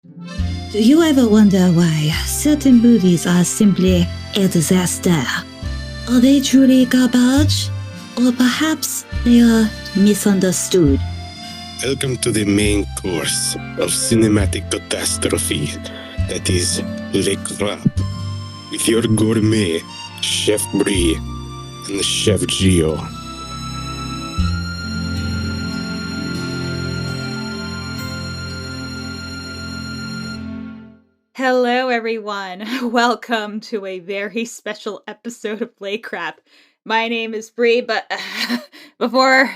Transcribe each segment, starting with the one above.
Do you ever wonder why certain movies are simply a disaster? Are they truly garbage? Or perhaps they are misunderstood? Welcome to the main course of cinematic catastrophe, that is Le Crap, with your gourmet, Chef Bri and Chef Gio. Hello, everyone. Welcome to a very special episode of Play Crap. My name is Bri, but before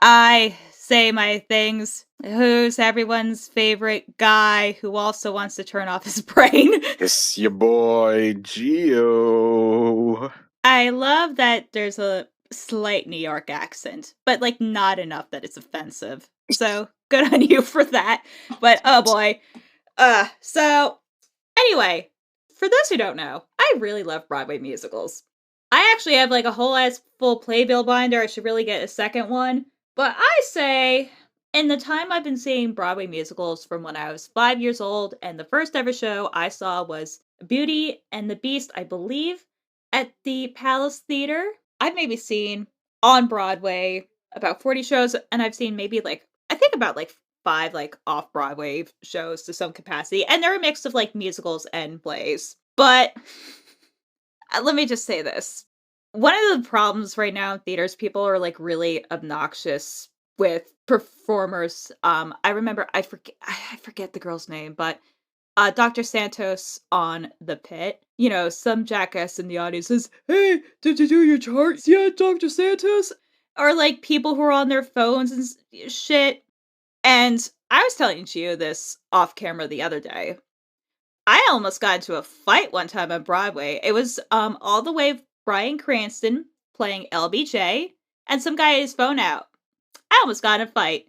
I say my things, who's everyone's favorite guy who also wants to turn off his brain? It's your boy, Gio. I love that there's a slight New York accent, but not enough that it's offensive. So good on you for that. But oh boy. So anyway, for those who don't know, I really love Broadway musicals. I actually have a whole ass full playbill binder. I should really get a second one. But I say, in the time I've been seeing Broadway musicals from when I was 5 years old, and the first ever show I saw was Beauty and the Beast, I believe, at the Palace Theater. I've maybe seen on Broadway about 40 shows, and I've seen maybe I think about 5 off-Broadway shows to some capacity, and they're a mix of musicals and plays. But let me just say this. One of the problems right now in theaters, people are really obnoxious with performers. I remember I forget the girl's name, but Dr. Santos on The Pit. You know, some jackass in the audience says, "Hey, did you do your charts yet, Dr. Santos?" Or people who are on their phones and shit. And I was telling Gio this off camera the other day. I almost got into a fight one time on Broadway. It was all the way Bryan Cranston playing LBJ and some guy had his phone out. I almost got in a fight.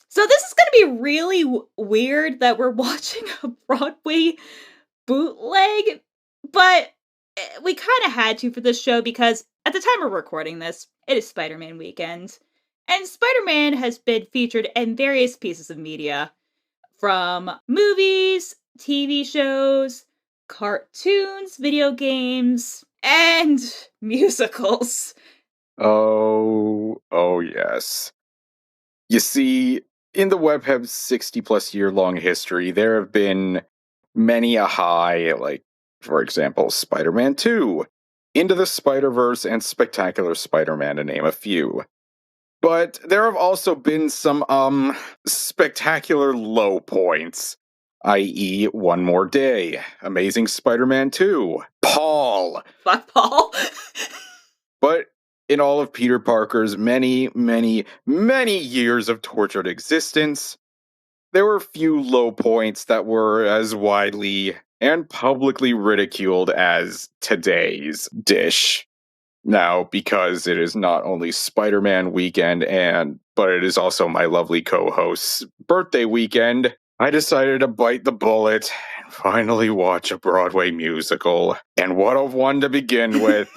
So this is going to be really weird that we're watching a Broadway bootleg, but we kind of had to for this show because at the time we're recording this, it is Spider-Man weekend. And Spider-Man has been featured in various pieces of media, from movies, TV shows, cartoons, video games, and musicals. Oh, yes. You see, in the webhead's 60-plus year-long history, there have been many a high, for example, Spider-Man 2, Into the Spider-Verse, and Spectacular Spider-Man, to name a few. But there have also been some, spectacular low points, i.e. One More Day, Amazing Spider-Man 2, Paul. Fuck Paul. But in all of Peter Parker's many, many, many years of tortured existence, there were few low points that were as widely and publicly ridiculed as today's dish. Now, because it is not only Spider-Man weekend, but it is also my lovely co-host's birthday weekend, I decided to bite the bullet and finally watch a Broadway musical. And what a one to begin with.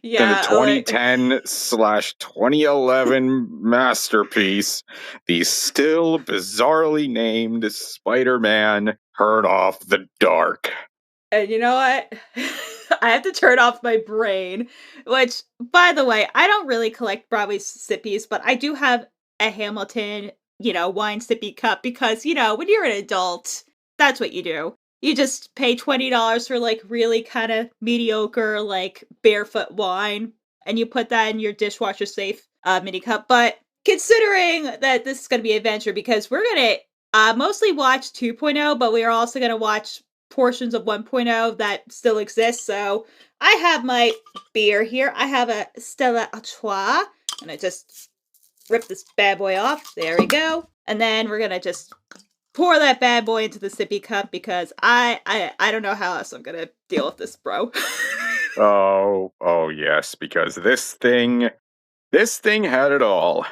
Yeah, the 2010/2011 masterpiece, the still bizarrely named Spider-Man Turn Off the Dark. And you know what? I have to turn off my brain, which, by the way, I don't really collect Broadway sippies, but I do have a Hamilton, wine sippy cup because, when you're an adult, that's what you do. You just pay $20 for really kind of mediocre, barefoot wine, and you put that in your dishwasher safe mini cup. But considering that this is going to be an adventure, because we're going to mostly watch 2.0, but we are also going to watch portions of 1.0 that still exist. So I have my beer here. I have a Stella Artois, and I just rip this bad boy off. There we go. And then we're gonna just pour that bad boy into the sippy cup because I don't know how else I'm gonna deal with this, bro. Oh yes, because this thing had it all.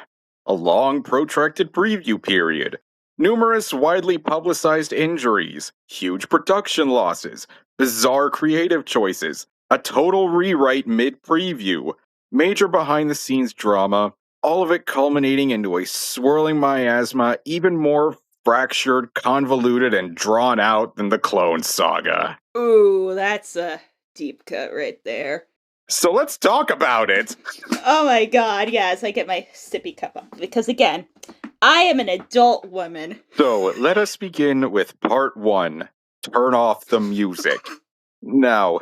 A long, protracted preview period, numerous widely publicized injuries, huge production losses, bizarre creative choices, a total rewrite mid-preview, major behind-the-scenes drama, all of it culminating into a swirling miasma even more fractured, convoluted, and drawn out than the Clone Saga. Ooh, that's a deep cut right there. So let's talk about it. Oh my god, yes, I get my sippy cup up. Because again, I am an adult woman. So let us begin with part 1. Turn off the music. Now,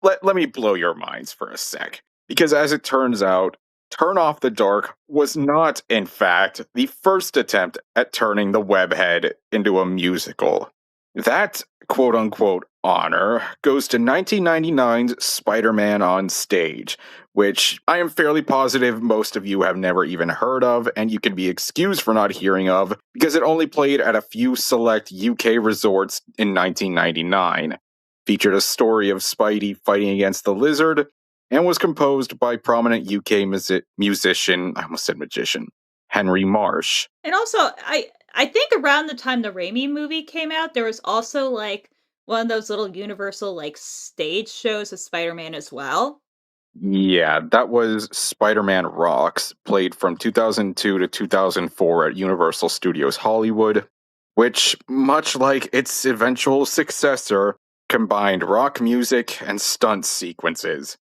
let me blow your minds for a sec. Because as it turns out, Turn Off the Dark was not, in fact, the first attempt at turning the webhead into a musical. That quote-unquote honor goes to 1999's Spider-Man on Stage, which I am fairly positive most of you have never even heard of, and you can be excused for not hearing of, because it only played at a few select UK resorts in 1999. Featured a story of Spidey fighting against the Lizard, and was composed by prominent UK musician, I almost said magician, Henry Marsh. And also, I think around the time the Raimi movie came out, there was also like one of those little Universal like stage shows of Spider-Man as well. Yeah, that was Spider-Man Rocks, played from 2002 to 2004 at Universal Studios Hollywood, which, much like its eventual successor, combined rock music and stunt sequences.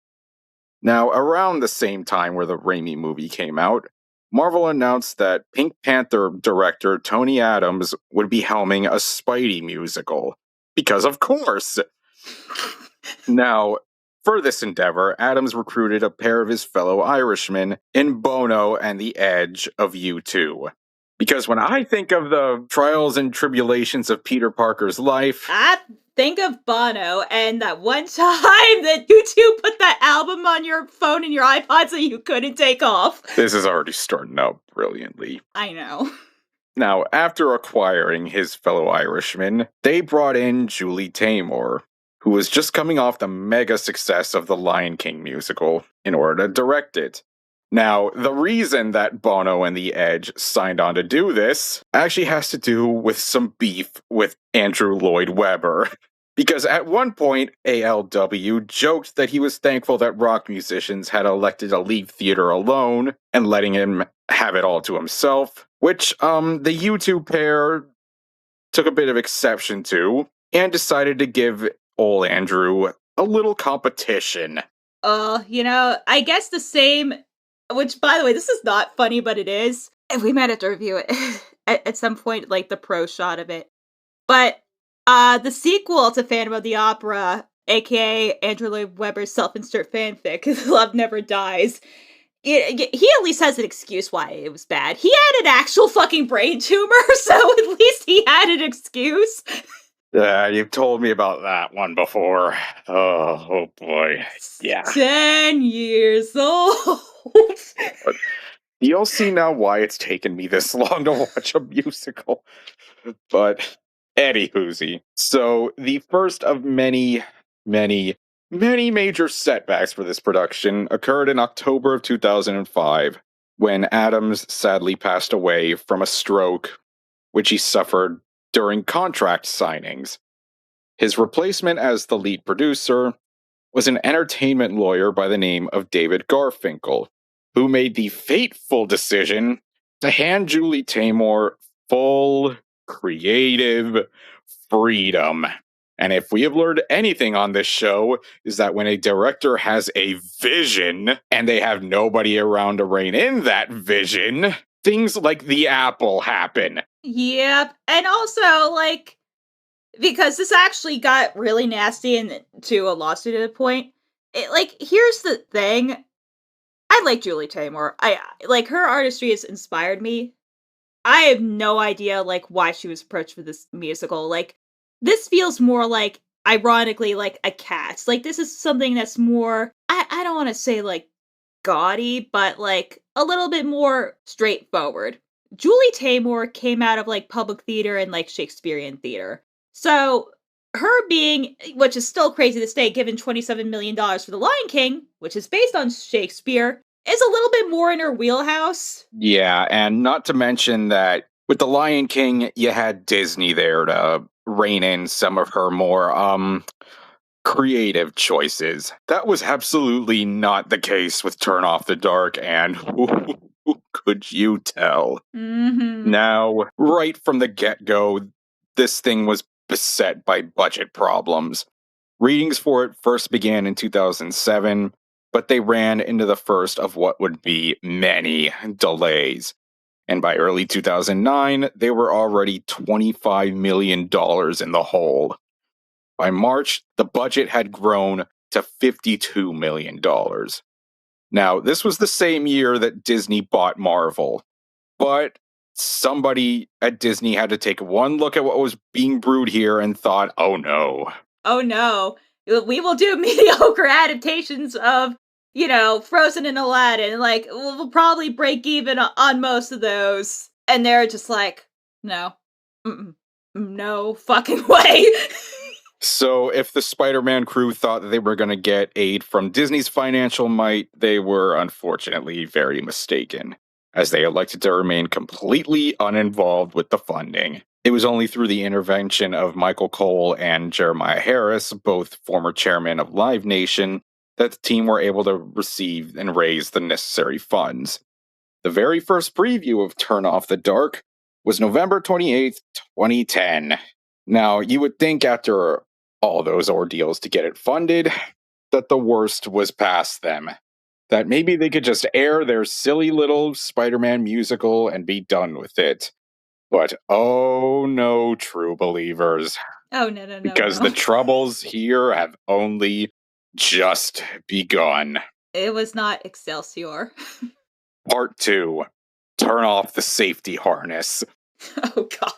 Now, around the same time where the Raimi movie came out, Marvel announced that Pink Panther director Tony Adams would be helming a Spidey musical. Because of course! Now, for this endeavor, Adams recruited a pair of his fellow Irishmen in Bono and the Edge of U2. Because when I think of the trials and tribulations of Peter Parker's life, I think of Bono and that one time that you two put that album on your phone and your iPod so you couldn't take off. This is already starting out brilliantly. I know. Now, after acquiring his fellow Irishmen, they brought in Julie Taymor, who was just coming off the mega success of the Lion King musical, in order to direct it. Now, the reason that Bono and The Edge signed on to do this actually has to do with some beef with Andrew Lloyd Webber. Because at one point, ALW joked that he was thankful that rock musicians had elected to leave theater alone and letting him have it all to himself, which the U2 pair took a bit of exception to and decided to give old Andrew a little competition. I guess the same, which by the way, this is not funny, but it is. We might have to review it at some point, like the pro shot of it. But the sequel to Phantom of the Opera, aka Andrew Lloyd Webber's self-insert fanfic, Love Never Dies, he at least has an excuse why it was bad. He had an actual fucking brain tumor, so at least he had an excuse. You've told me about that one before. Oh boy. Yeah. 10 years old. But you'll see now why it's taken me this long to watch a musical. But anywhoosie. So the first of many major setbacks for this production occurred in October of 2005, when Adams sadly passed away from a stroke, which he suffered during contract signings. His replacement as the lead producer was an entertainment lawyer by the name of David Garfinkel, who made the fateful decision to hand Julie Taymor full creative freedom. And if we have learned anything on this show, is that when a director has a vision and they have nobody around to rein in that vision, things like the apple happen. Yep. And also, like, because this actually got really nasty into a lawsuit at a point. Here's the thing. I like Julie Taymor. Her artistry has inspired me. I have no idea, why she was approached for this musical. This feels more like, ironically, like a Cats. This is something that's more, I don't want to say, gaudy, but, a little bit more straightforward. Julie Taymor came out of, public theater and, Shakespearean theater. So, her being, which is still crazy to this day, given $27 million for The Lion King, which is based on Shakespeare, is a little bit more in her wheelhouse. Yeah, and not to mention that with The Lion King, you had Disney there to rein in some of her more, creative choices. That was absolutely not the case with Turn Off the Dark, and Could you tell? Mm-hmm. Now, right from the get-go, this thing was beset by budget problems. Readings for it first began in 2007, but they ran into the first of what would be many delays. And by early 2009, they were already $25 million in the hole. By March, the budget had grown to $52 million. Now, this was the same year that Disney bought Marvel, but somebody at Disney had to take one look at what was being brewed here and thought, oh no. Oh no, we will do mediocre adaptations of, Frozen and Aladdin. Like, we'll probably break even on most of those. And they're just like, no. Mm-mm. No fucking way. So if the Spider-Man crew thought that they were going to get aid from Disney's financial might, they were unfortunately very mistaken, as they elected to remain completely uninvolved with the funding. It was only through the intervention of Michael Cole and Jeremiah Harris, both former chairmen of Live Nation, that the team were able to receive and raise the necessary funds. The very first preview of Turn Off the Dark was November 28th, 2010. Now, you would think after all those ordeals to get it funded, that the worst was past them. That maybe they could just air their silly little Spider-Man musical and be done with it. But oh no, true believers. Oh, no. Because the troubles here have only just begun. It was not Excelsior. Part 2. Turn off the safety harness. Oh, God.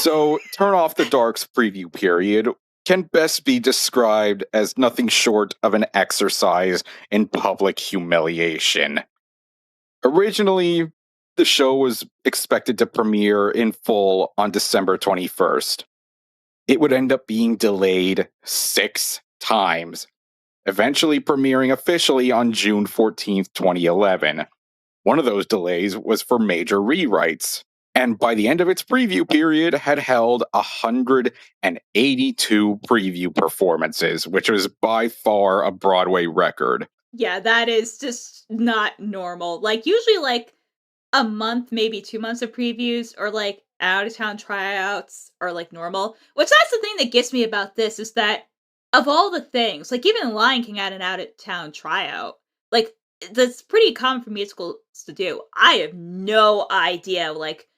So, Turn Off the Dark's preview period can best be described as nothing short of an exercise in public humiliation. Originally, the show was expected to premiere in full on December 21st. It would end up being delayed 6 times, eventually premiering officially on June 14th, 2011. One of those delays was for major rewrites, and by the end of its preview period had held 182 preview performances, which was by far a Broadway record. Yeah, that is just not normal. Like, usually, like, a month, maybe 2 months of previews, or, like, out-of-town tryouts are, like, normal. Which, that's the thing that gets me about this, is that of all the things, like, even Lion King had an out-of-town tryout. Like, that's pretty common for musicals to do. I have no idea, like,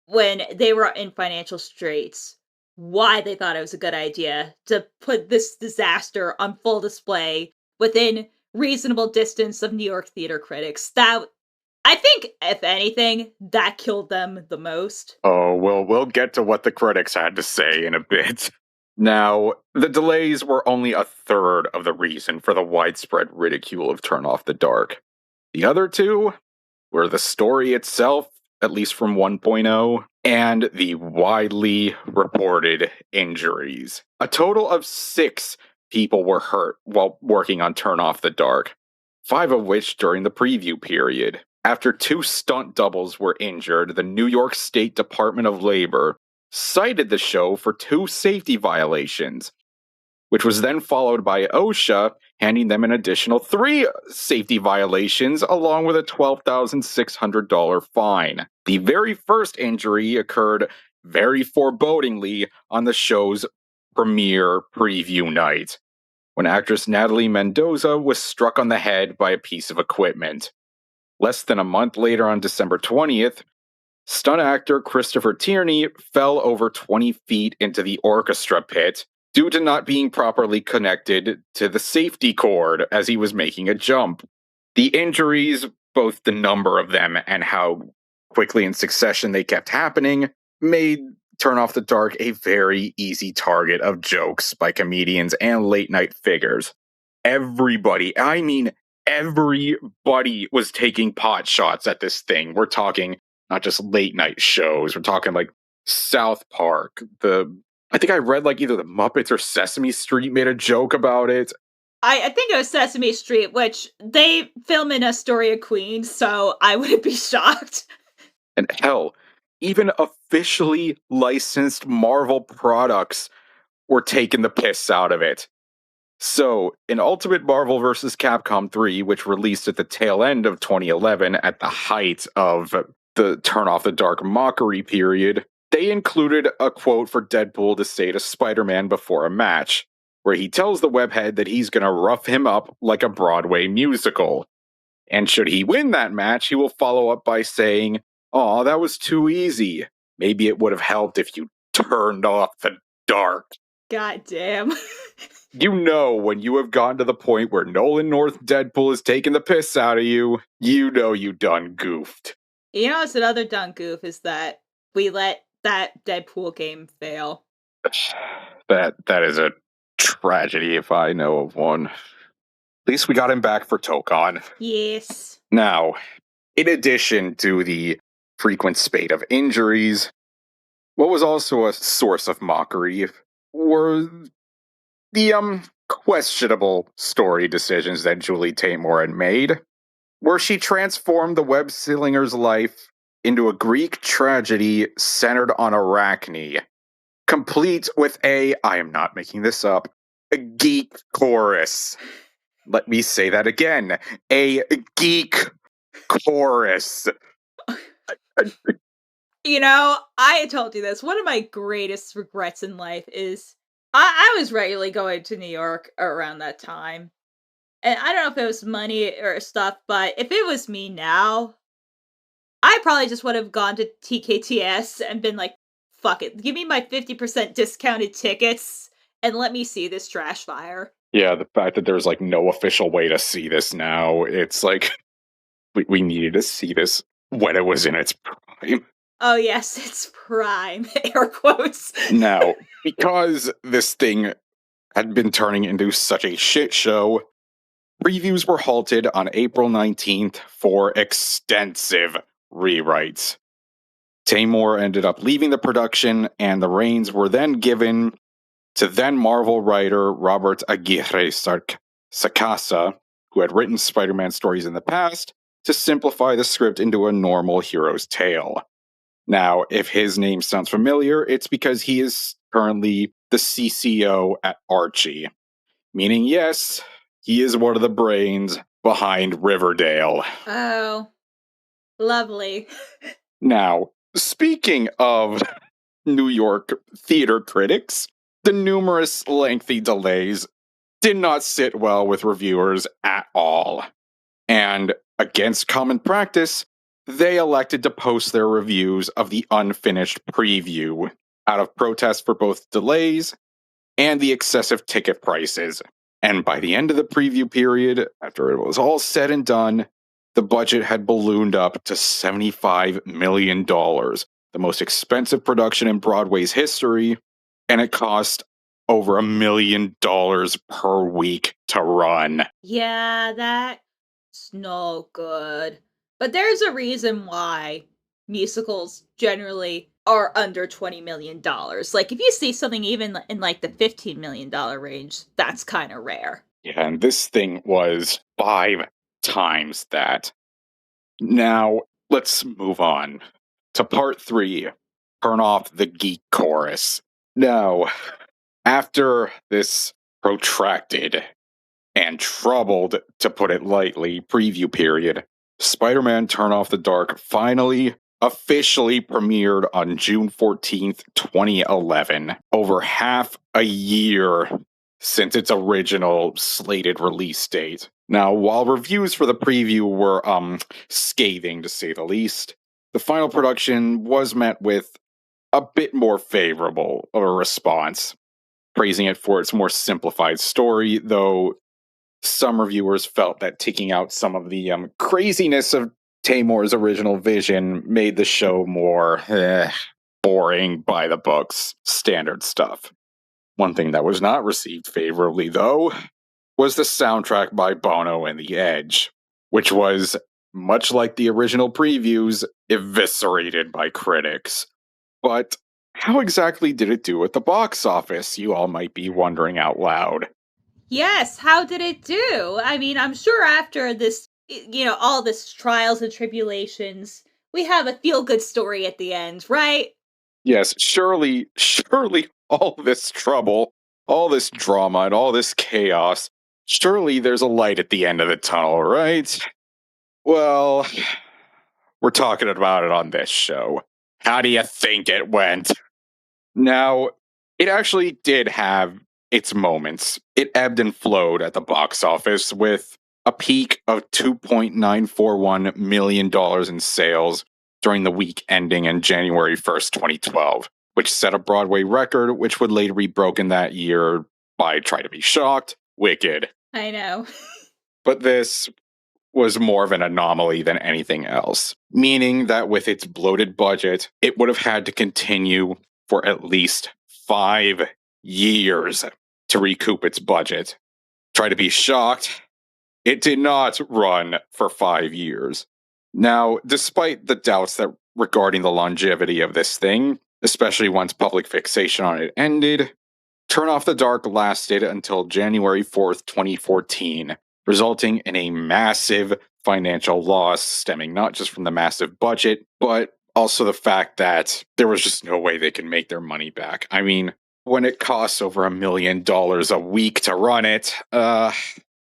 when they were in financial straits, why they thought it was a good idea to put this disaster on full display within reasonable distance of New York theater critics. That, I think, if anything, that killed them the most. Oh, well, we'll get to what the critics had to say in a bit. Now, the delays were only a third of the reason for the widespread ridicule of Turn Off the Dark. The other two were the story itself, at least from 1.0, and the widely reported injuries. A total of 6 people were hurt while working on Turn Off the Dark, 5 of which during the preview period. After 2 stunt doubles were injured, the New York State Department of Labor cited the show for 2 safety violations, which was then followed by OSHA handing them an additional 3 safety violations along with a $12,600 fine. The very first injury occurred very forebodingly on the show's premiere preview night, when actress Natalie Mendoza was struck on the head by a piece of equipment. Less than a month later, on December 20th, stunt actor Christopher Tierney fell over 20 feet into the orchestra pit due to not being properly connected to the safety cord as he was making a jump. The injuries, both the number of them and how quickly in succession they kept happening, made Turn Off the Dark a very easy target of jokes by comedians and late-night figures. Everybody, I mean everybody, was taking pot shots at this thing. We're talking not just late-night shows, we're talking like South Park, I think I read like either the Muppets or Sesame Street made a joke about it. I think it was Sesame Street, which they film in Astoria, Queens, so I wouldn't be shocked. And hell, even officially licensed Marvel products were taking the piss out of it. So, in Ultimate Marvel vs. Capcom 3, which released at the tail end of 2011 at the height of the Turn Off the Dark mockery period, they included a quote for Deadpool to say to Spider-Man before a match, where he tells the webhead that he's going to rough him up like a Broadway musical. And should he win that match, he will follow up by saying, "Aw, that was too easy. Maybe it would have helped if you turned off the dark." God damn. You know when you have gotten to the point where Nolan North Deadpool is taking the piss out of you, you know you done goofed. You know what's another done goof is that we let that Deadpool game fail. That is a tragedy if I know of one. At least we got him back for Tokon. Yes. Now, in addition to the frequent spate of injuries, what was also a source of mockery were the questionable story decisions that Julie Taymor had made, where she transformed the web slinger's life into a Greek tragedy centered on Arachne, complete with I am not making this up, a geek chorus. Let me say that again, a geek chorus. You know, I told you this. One of my greatest regrets in life is I was regularly going to New York around that time. And I don't know if it was money or stuff, but if it was me now, I probably just would have gone to TKTS and been like, fuck it, give me my 50% discounted tickets and let me see this trash fire. Yeah, the fact that there's like no official way to see this now, it's like we needed to see this when it was in its prime. Oh yes, it's prime, air quotes. Now, because this thing had been turning into such a shit show, previews were halted on April 19th for extensive rewrites. Taymor ended up leaving the production, and the reins were then given to then Marvel writer Robert Aguirre Sacasa, who had written Spider-Man stories in the past, to simplify the script into a normal hero's tale. Now, if his name sounds familiar, it's because he is currently the CCO at Archie. Meaning, yes, he is one of the brains behind Riverdale. Oh, lovely. Now, speaking of New York theater critics, the numerous lengthy delays did not sit well with reviewers at all. And against common practice, they elected to post their reviews of the unfinished preview out of protest for both delays and the excessive ticket prices. And by the end of the preview period, after it was all said and done, the budget had ballooned up to $75 million, the most expensive production in Broadway's history, and it cost over $1 million per week to run. Yeah, that's no good. But there's a reason why musicals generally are under $20 million. Like, if you see something even in like the $15 million range, that's kind of rare. Yeah, and this thing was 5 times that. Now, let's move on to part 3. Turn off the geek chorus. Now, after this protracted and troubled, to put it lightly, preview period, Spider-Man Turn Off the Dark finally officially premiered on June 14th, 2011, over half a year since its original slated release date. Now, while reviews for the preview were scathing to say the least, the final production was met with a bit more favorable of a response, praising it for its more simplified story, though some reviewers felt that taking out some of the craziness of Taymor's original vision made the show more boring by the books, standard stuff. One thing that was not received favorably, though, was the soundtrack by Bono and The Edge, which was, much like the original previews, eviscerated by critics. But how exactly did it do at the box office, you all might be wondering out loud. Yes, how did it do? I mean, I'm sure after this, all this trials and tribulations, we have a feel-good story at the end, right? Yes, surely all this trouble all this drama and all this chaos, surely there's a light at the end of the tunnel, right? Well, we're talking about it on this show. How do you think it went? Now, it actually did have its moments. It ebbed and flowed at the box office with a peak of $2.941 million in sales during the week ending on January 1st, 2012, which set a Broadway record, which would later be broken that year by Try to Be Shocked, Wicked. I know. But this was more of an anomaly than anything else, meaning that with its bloated budget, it would have had to continue for at least 5 years to recoup its budget. Try to Be Shocked, it did not run for 5 years. Now, despite the doubts that regarding the longevity of this thing, especially once public fixation on it ended, Turn Off the Dark lasted until January 4th, 2014, resulting in a massive financial loss stemming not just from the massive budget, but also the fact that there was just no way they could make their money back. I mean, when it costs over $1 million a week to run it,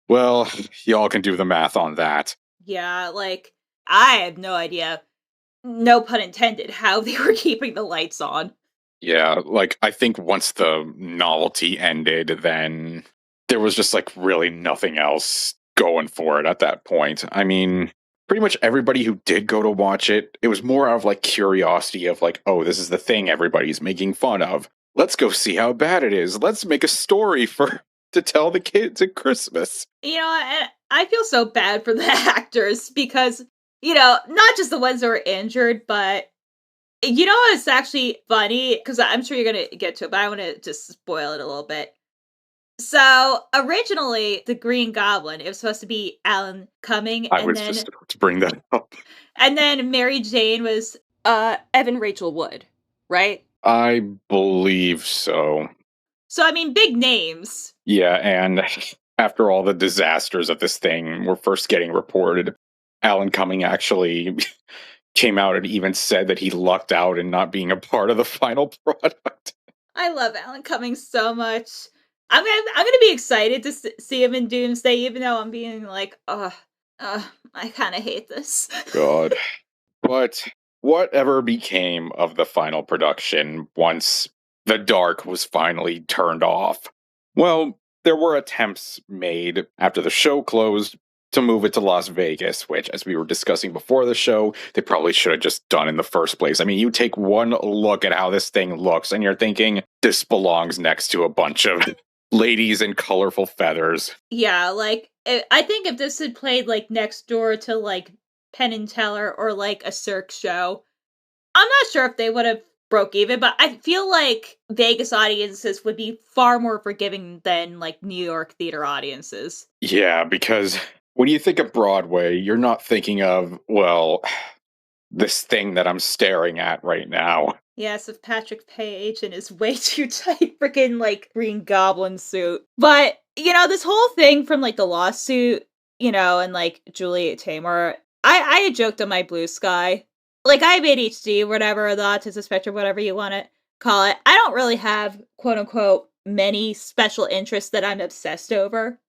well, y'all can do the math on that. Yeah, like, I have no idea, no pun intended, how they were keeping the lights on. Yeah, like, I think once the novelty ended, then there was just, like, really nothing else going for it at that point. I mean, pretty much everybody who did go to watch it, it was more out of, like, curiosity of, like, oh, this is the thing everybody's making fun of. Let's go see how bad it is. Let's make a story to tell the kids at Christmas. You know, I feel so bad for the actors because, you know, not just the ones that were injured, but you know what's actually funny? Because I'm sure you're going to get to it, but I want to just spoil it a little bit. So, originally, the Green Goblin, it was supposed to be Alan Cumming. I was just about to bring that up. And then Mary Jane was Evan Rachel Wood, right? I believe so. So, I mean, big names. Yeah, and after all the disasters of this thing were first getting reported, Alan Cumming actually came out and even said that he lucked out in not being a part of the final product. I love Alan Cumming so much. I'm gonna be excited to see him in Doomsday, even though I'm being like, I kind of hate this. God. But whatever became of the final production once the dark was finally turned off? Well, there were attempts made after the show closed to move it to Las Vegas, which, as we were discussing before the show, they probably should have just done in the first place. I mean, you take one look at how this thing looks, and you're thinking, this belongs next to a bunch of ladies in colorful feathers. Yeah, like, I think if this had played, like, next door to, like, Penn and Teller or, like, a Cirque show, I'm not sure if they would have broke even, but I feel like Vegas audiences would be far more forgiving than, like, New York theater audiences. Yeah, because when you think of Broadway, you're not thinking of, well, this thing that I'm staring at right now. Yes, of Patrick Page and his way too tight freaking, like, Green Goblin suit. But, you know, this whole thing from, like, the lawsuit, you know, and, like, Juliet Taymor, I had joked on my Blue Sky. Like, I have ADHD, whatever, the autism spectrum, whatever you want to call it. I don't really have, quote-unquote, many special interests that I'm obsessed over.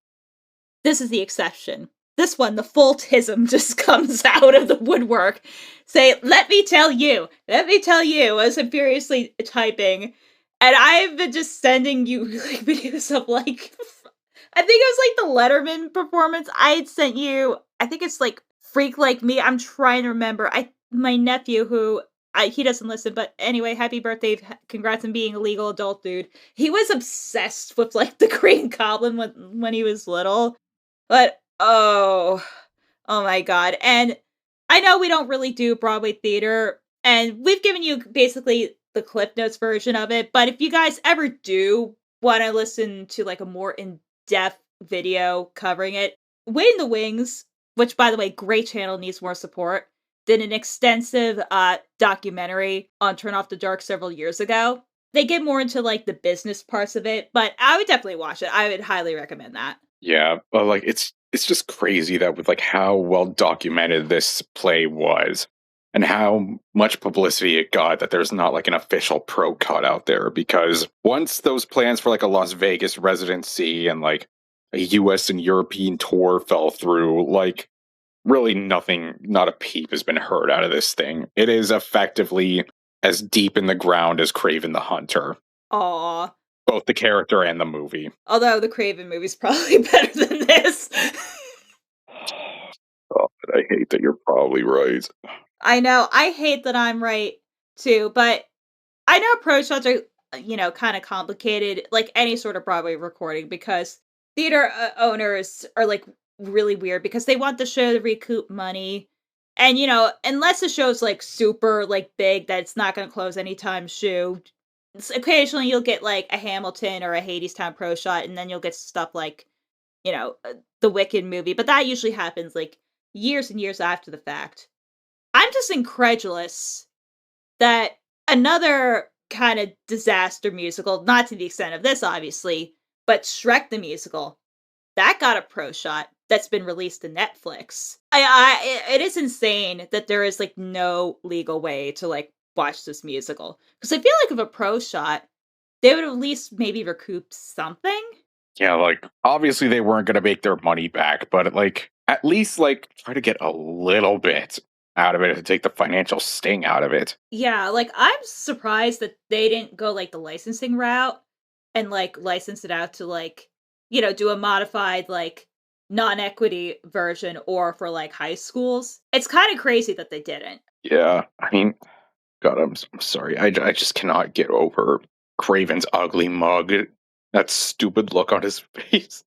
This is the exception. This one, the faultism just comes out of the woodwork. Say, let me tell you, as I'm furiously typing. And I've been just sending you like videos of like, I think it was like the Letterman performance. I had sent you, I think it's like Freak Like Me. I'm trying to remember. My nephew who, he doesn't listen, but anyway, happy birthday, congrats on being a legal adult, dude. He was obsessed with like the Green Goblin when he was little. But oh my god. And I know we don't really do Broadway theater, and we've given you basically the Cliff Notes version of it, but if you guys ever do want to listen to like a more in-depth video covering it, Wait in the Wings, which by the way, great channel, needs more support, did an extensive documentary on Turn Off the Dark several years ago. They get more into like the business parts of it, but I would definitely watch it. I would highly recommend that. Yeah, but like it's just crazy that with like how well documented this play was. and how much publicity it got that there's not like an official pro cut out there, because once those plans for like a Las Vegas residency and like a US and European tour fell through, like really nothing, not a peep has been heard out of this thing. It is effectively as deep in the ground as Craven the Hunter. Aw. Both the character and the movie. Although the Craven movie's probably better than this. Oh, I hate that you're probably right. I know. I hate that I'm right, too. But I know pro shots are, kind of complicated, like any sort of Broadway recording, because theater owners are, like, really weird because they want the show to recoup money. And, unless the show's, like, super, like, big that it's not going to close anytime soon, occasionally you'll get, like, a Hamilton or a Hadestown pro shot, and then you'll get stuff like, the Wicked movie. But that usually happens, like, years and years after the fact. I'm just incredulous that another kind of disaster musical, not to the extent of this, obviously, but Shrek the Musical, that got a pro shot that's been released to Netflix. It is insane that there is, like, no legal way to, like, watch this musical. Because I feel like if a pro shot, they would at least maybe recoup something. Yeah, like, obviously they weren't going to make their money back, but, like, at least, like, try to get a little bit out of it to take the financial sting out of it. Yeah, like, I'm surprised that they didn't go, like, the licensing route and, like, license it out to, like, do a modified, like, non-equity version or for, like, high schools. It's kind of crazy that they didn't. Yeah, I mean, God, I'm sorry. I just cannot get over Craven's ugly mug. That stupid look on his face.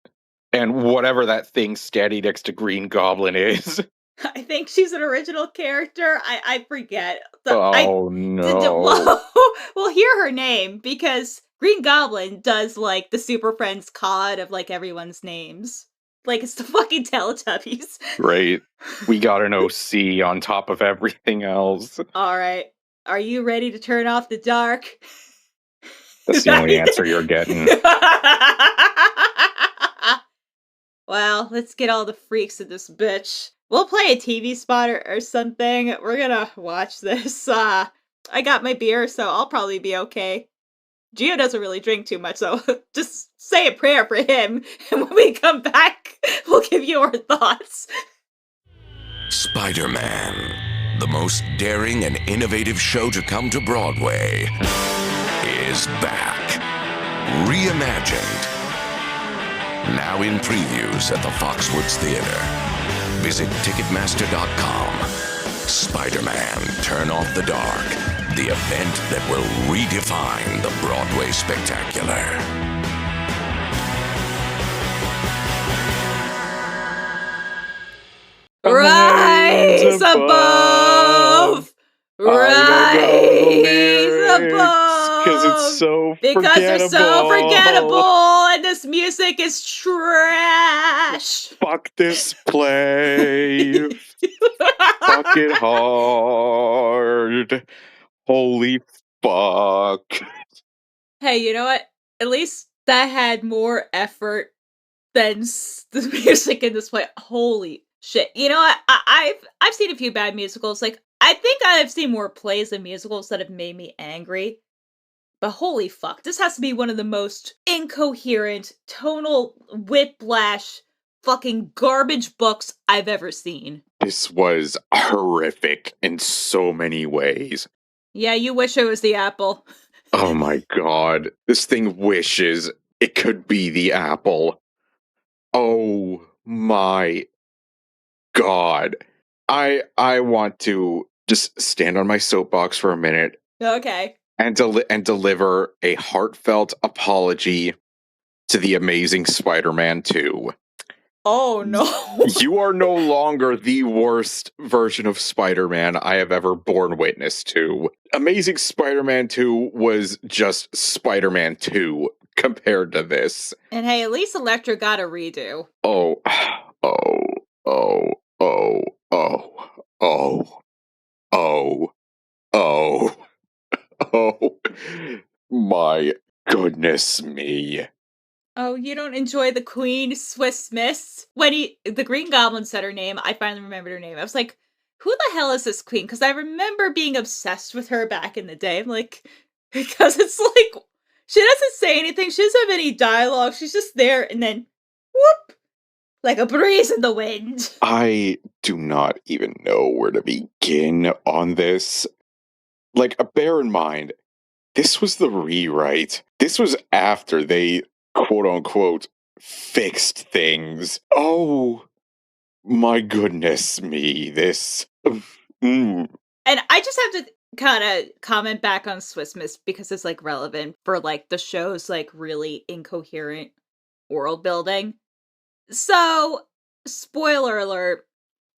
And whatever that thing standing next to Green Goblin is. I think she's an original character. I forget. No. We'll hear her name because Green Goblin does, like, the Super Friends COD of, like, everyone's names. Like, it's the fucking Teletubbies. Right. We got an OC on top of everything else. Alright. Are you ready to turn off the dark? That's the only answer you're getting. Well, let's get all the freaks in this bitch. We'll play a TV spot or something. We're gonna watch this. I got my beer, so I'll probably be okay. Gio doesn't really drink too much, so just say a prayer for him, and when we come back, we'll give you our thoughts. Spider-Man, the most daring and innovative show to come to Broadway, is back. Reimagined. Now in previews at the Foxwoods Theater. Visit Ticketmaster.com. Spider-Man, Turn Off the Dark. The event that will redefine the Broadway spectacular. Rise above! Rise above! Because it's so Because they're so forgettable, and this music is trash! Fuck this play. Fuck it hard. Holy fuck. Hey, you know what? At least that had more effort than the music in this play. Holy shit. You know what? I've seen a few bad musicals. Like, I think I've seen more plays than musicals that have made me angry. But holy fuck, this has to be one of the most incoherent, tonal whiplash, fucking garbage books I've ever seen. This was horrific in so many ways. Yeah, you wish it was the apple. Oh my god. This thing wishes it could be the apple. Oh my god. I want to just stand on my soapbox for a minute. Okay. And deliver a heartfelt apology to the Amazing Spider-Man 2. Oh no. You are no longer the worst version of Spider-Man I have ever borne witness to. Amazing Spider-Man 2 was just Spider-Man 2 compared to this. And hey, at least Electra got a redo. Oh my goodness me. Oh, you don't enjoy the Queen Swiss Miss? When the Green Goblin said her name, I finally remembered her name. I was like, who the hell is this queen? Because I remember being obsessed with her back in the day. I'm like, because it's like, she doesn't say anything. She doesn't have any dialogue. She's just there, and then, whoop, like a breeze in the wind. I do not even know where to begin on this. Like, bear in mind, this was the rewrite. This was after they, quote unquote, fixed things. Oh, my goodness me, this. And I just have to kind of comment back on Swiss Miss because it's like relevant for like the show's like really incoherent world building. So, spoiler alert,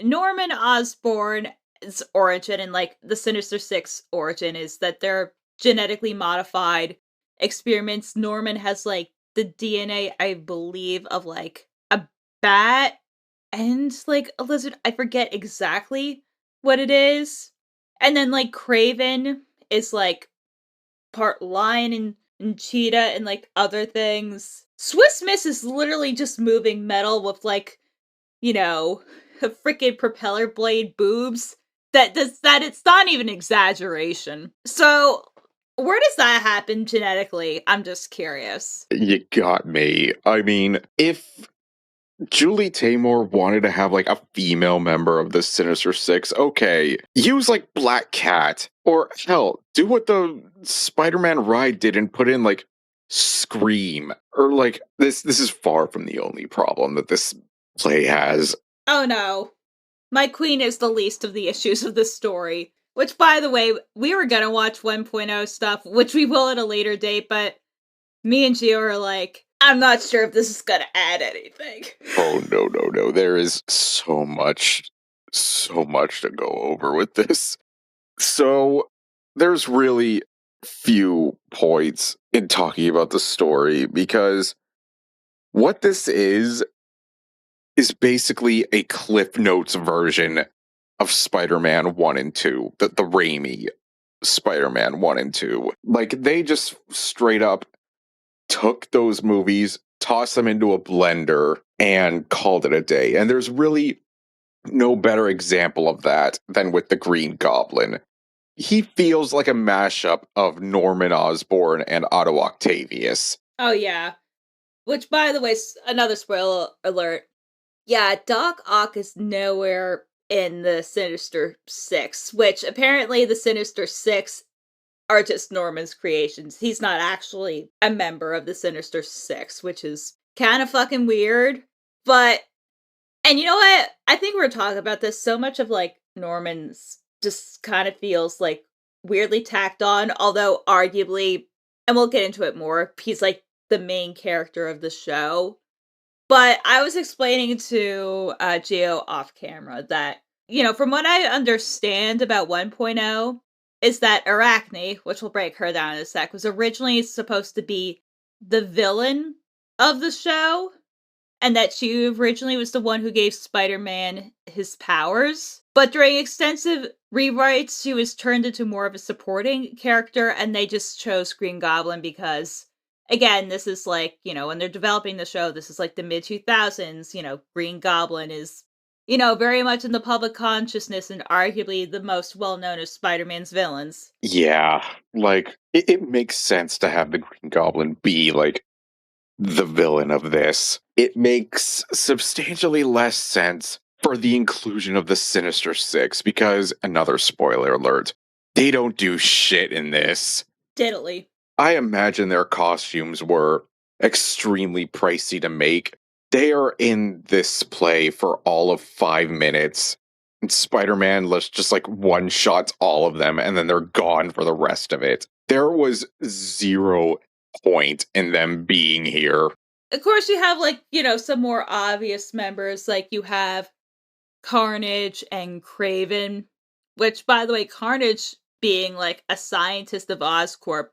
Norman Osborn's origin and like the Sinister Six origin is that they're genetically modified experiments. Norman has like the DNA, I believe, of like a bat and like a lizard. I forget exactly what it is. And then like Craven is like part lion and cheetah and like other things. Swiss Miss is literally just moving metal with like, you know, a freaking propeller blade boobs. That it's not even exaggeration. So where does that happen genetically? I'm just curious. You got me. I mean, if Julie Taymor wanted to have like a female member of the Sinister Six, okay, use like Black Cat, or hell, do what the Spider-Man ride did and put in like Scream, or like this is far from the only problem that this play has. Oh no. My queen is the least of the issues of the story. Which, by the way, we were gonna watch 1.0 stuff, which we will at a later date, but me and Gio are like, I'm not sure if this is gonna add anything. Oh, no. There is so much to go over with this. So, there's really few points in talking about the story, because what this is basically a Cliff Notes version of Spider-Man 1 and 2, the Raimi Spider-Man 1 and 2. Like, they just straight up took those movies, tossed them into a blender, and called it a day. And there's really no better example of that than with the Green Goblin. He feels like a mashup of Norman Osborn and Otto Octavius. Oh yeah. Which, by the way, another spoiler alert. Yeah, Doc Ock is nowhere in the Sinister Six, which apparently the Sinister Six are just Norman's creations. He's not actually a member of the Sinister Six, which is kind of fucking weird. But, and you know what? I think we're talking about this. So much of like Norman's just kind of feels like weirdly tacked on, although arguably, and we'll get into it more, he's like the main character of the show. But I was explaining to Gio off camera that, you know, from what I understand about 1.0, is that Arachne, which will break her down in a sec, was originally supposed to be the villain of the show, and that she originally was the one who gave Spider-Man his powers. But during extensive rewrites, she was turned into more of a supporting character, and they just chose Green Goblin because, again, this is like, you know, when they're developing the show, this is like the mid-2000s, you know, Green Goblin is, you know, very much in the public consciousness and arguably the most well-known of Spider-Man's villains. Yeah, like, it makes sense to have the Green Goblin be, like, the villain of this. It makes substantially less sense for the inclusion of the Sinister Six, because, another spoiler alert, they don't do shit in this. Diddly. I imagine their costumes were extremely pricey to make. They are in this play for all of 5 minutes. And Spider-Man just like one-shots all of them, and then they're gone for the rest of it. There was 0 point in them being here. Of course, you have, like, you know, some more obvious members. Like, you have Carnage and Craven. Which, by the way, Carnage being, like, a scientist of Oscorp.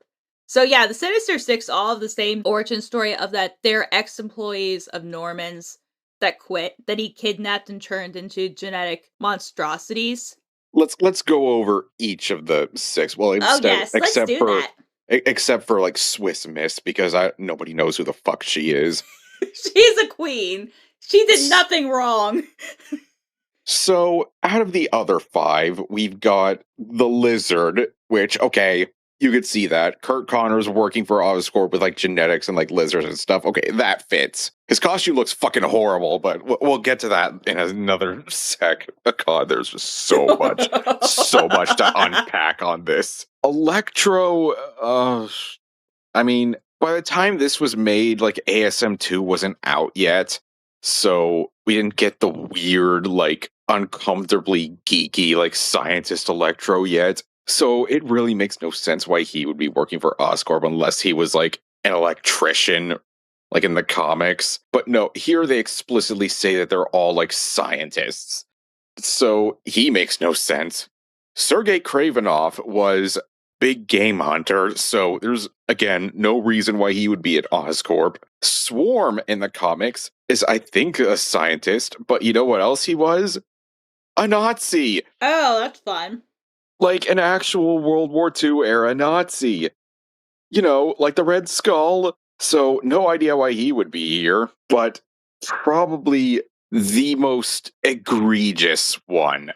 So yeah, the Sinister Six all have the same origin story of that they're ex-employees of Norman's that quit, that he kidnapped and turned into genetic monstrosities. Let's go over each of the 6. Well, Let's do that. Except for like Swiss Miss, because nobody knows who the fuck she is. She's a queen. She did nothing wrong. So, out of the other 5, we've got the Lizard, which, okay, you could see that. Kurt Connor's working for Oscorp with, like, genetics and, like, lizards and stuff. Okay, that fits. His costume looks fucking horrible, but we'll get to that in another sec. Oh, God, there's just so much to unpack on this. Electro, I mean, by the time this was made, like, ASM2 wasn't out yet, so we didn't get the weird, like, uncomfortably geeky, like, scientist Electro yet. So it really makes no sense why he would be working for Oscorp unless he was, like, an electrician, like in the comics. But no, here they explicitly say that they're all, like, scientists. So he makes no sense. Sergei Kravenov was big game hunter, so there's, again, no reason why he would be at Oscorp. Swarm in the comics is, I think, a scientist, but you know what else he was? A Nazi! Oh, that's fun. Like an actual World War II era Nazi. You know, like the Red Skull. So, no idea why he would be here, but probably the most egregious one.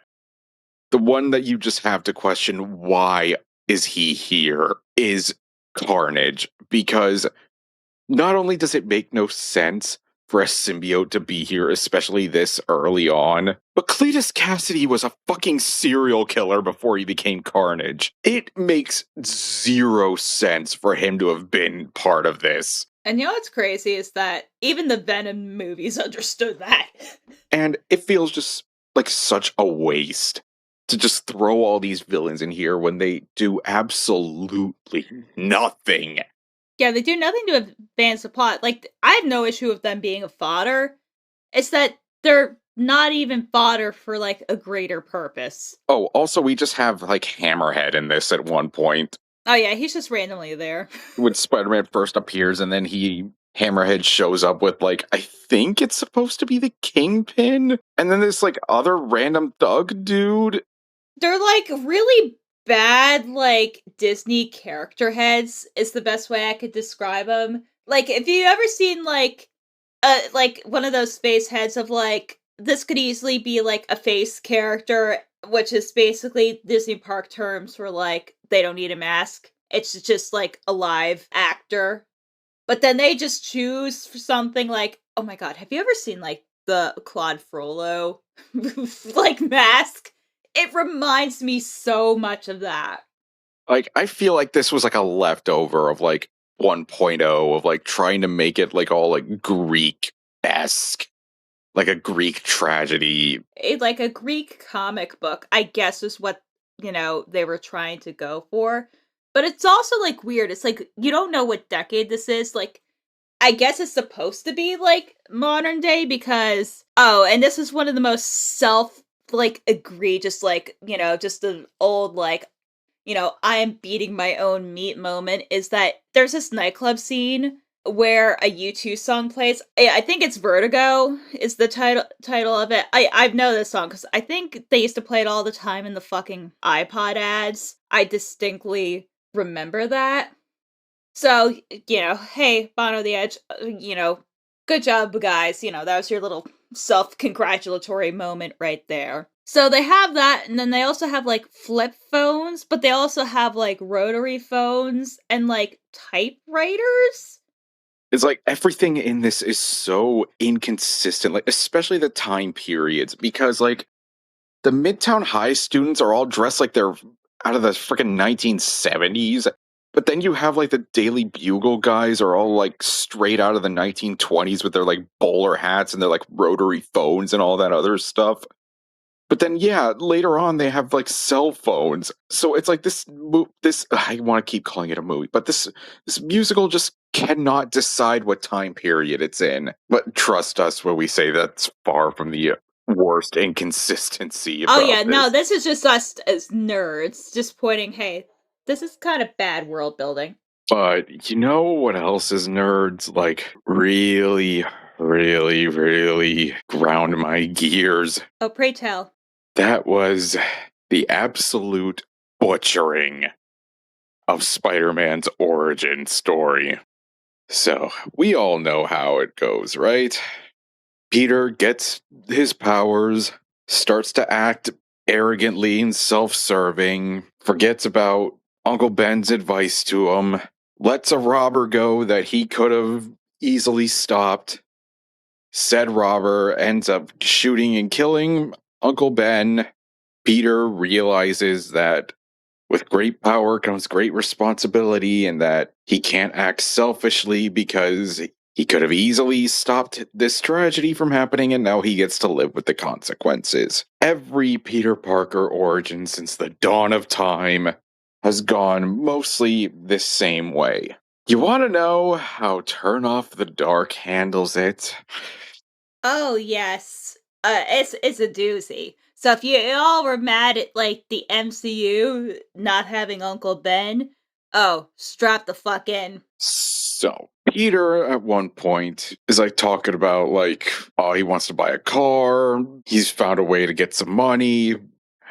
The one that you just have to question, why is he here, is Carnage. Because not only does it make no sense for a symbiote to be here, especially this early on, but Cletus Cassidy was a fucking serial killer before he became Carnage. It makes 0 sense for him to have been part of this. And you know what's crazy is that even the Venom movies understood that. And it feels just like such a waste to just throw all these villains in here when they do absolutely nothing. Yeah, they do nothing to advance the plot. Like, I have no issue with them being a fodder. It's that they're not even fodder for, like, a greater purpose. Oh, also, we just have, like, Hammerhead in this at one point. Oh yeah, he's just randomly there. When Spider-Man first appears, and then Hammerhead shows up with, like, I think it's supposed to be the Kingpin? And then this, like, other random thug dude? They're, like, really bad, like, Disney character heads is the best way I could describe them. Like, if you ever seen, like, one of those face heads of, like, this could easily be, like, a face character, which is basically Disney park terms for, like, they don't need a mask. It's just, like, a live actor. But then they just choose for something like, oh my god, have you ever seen, like, the Claude Frollo, like, mask? It reminds me so much of that. Like, I feel like this was, like, a leftover of, like, 1.0 of, like, trying to make it, like, all, like, Greek-esque. Like a Greek tragedy. Like a Greek comic book, I guess, is what, you know, they were trying to go for. But it's also, like, weird. It's like, you don't know what decade this is. Like, I guess it's supposed to be, like, modern day because, oh, and this is one of the most like, egregious, like, you know, just the old, like, you know, I am beating my own meat moment, is that there's this nightclub scene where a U2 song plays. I think it's Vertigo is the title of it. I know this song because I think they used to play it all the time in the fucking iPod ads. I distinctly remember that. So, you know, hey, Bono the Edge, you know, good job, guys. You know, that was your little self-congratulatory moment right there. So they have that, and then they also have, like, flip phones, but they also have, like, rotary phones and, like, typewriters. It's like everything in this is so inconsistent, like, especially the time periods, because, like, the Midtown High students are all dressed like they're out of the freaking 1970s. But then you have, like, the Daily Bugle guys are all, like, straight out of the 1920s with their, like, bowler hats and their, like, rotary phones and all that other stuff. But then, yeah, later on they have, like, cell phones. So it's like this, I want to keep calling it a movie, but this musical just cannot decide what time period it's in. But trust us when we say that's far from the worst inconsistency about Oh yeah, this. no, this is just us as nerds, just pointing, hey, this is kind of bad world building. But you know what else is nerds? Like, really, really, really ground my gears. Oh, pray tell. That was the absolute butchering of Spider-Man's origin story. So, we all know how it goes, right? Peter gets his powers starts to act arrogantly and self-serving, forgets about Uncle Ben's advice to him, lets a robber go that he could have easily stopped. Said robber ends up shooting and killing Uncle Ben. Peter realizes that with great power comes great responsibility and that he can't act selfishly because he could have easily stopped this tragedy from happening and now he gets to live with the consequences. Every Peter Parker origin since the dawn of time has gone mostly this same way. You want to know how Turn Off the Dark handles it? Oh yes, it's a doozy. So if you all were mad at like the MCU not having Uncle Ben, oh, strap the fuck in. So Peter at one point is like talking about like, oh, he wants to buy a car. He's found a way to get some money.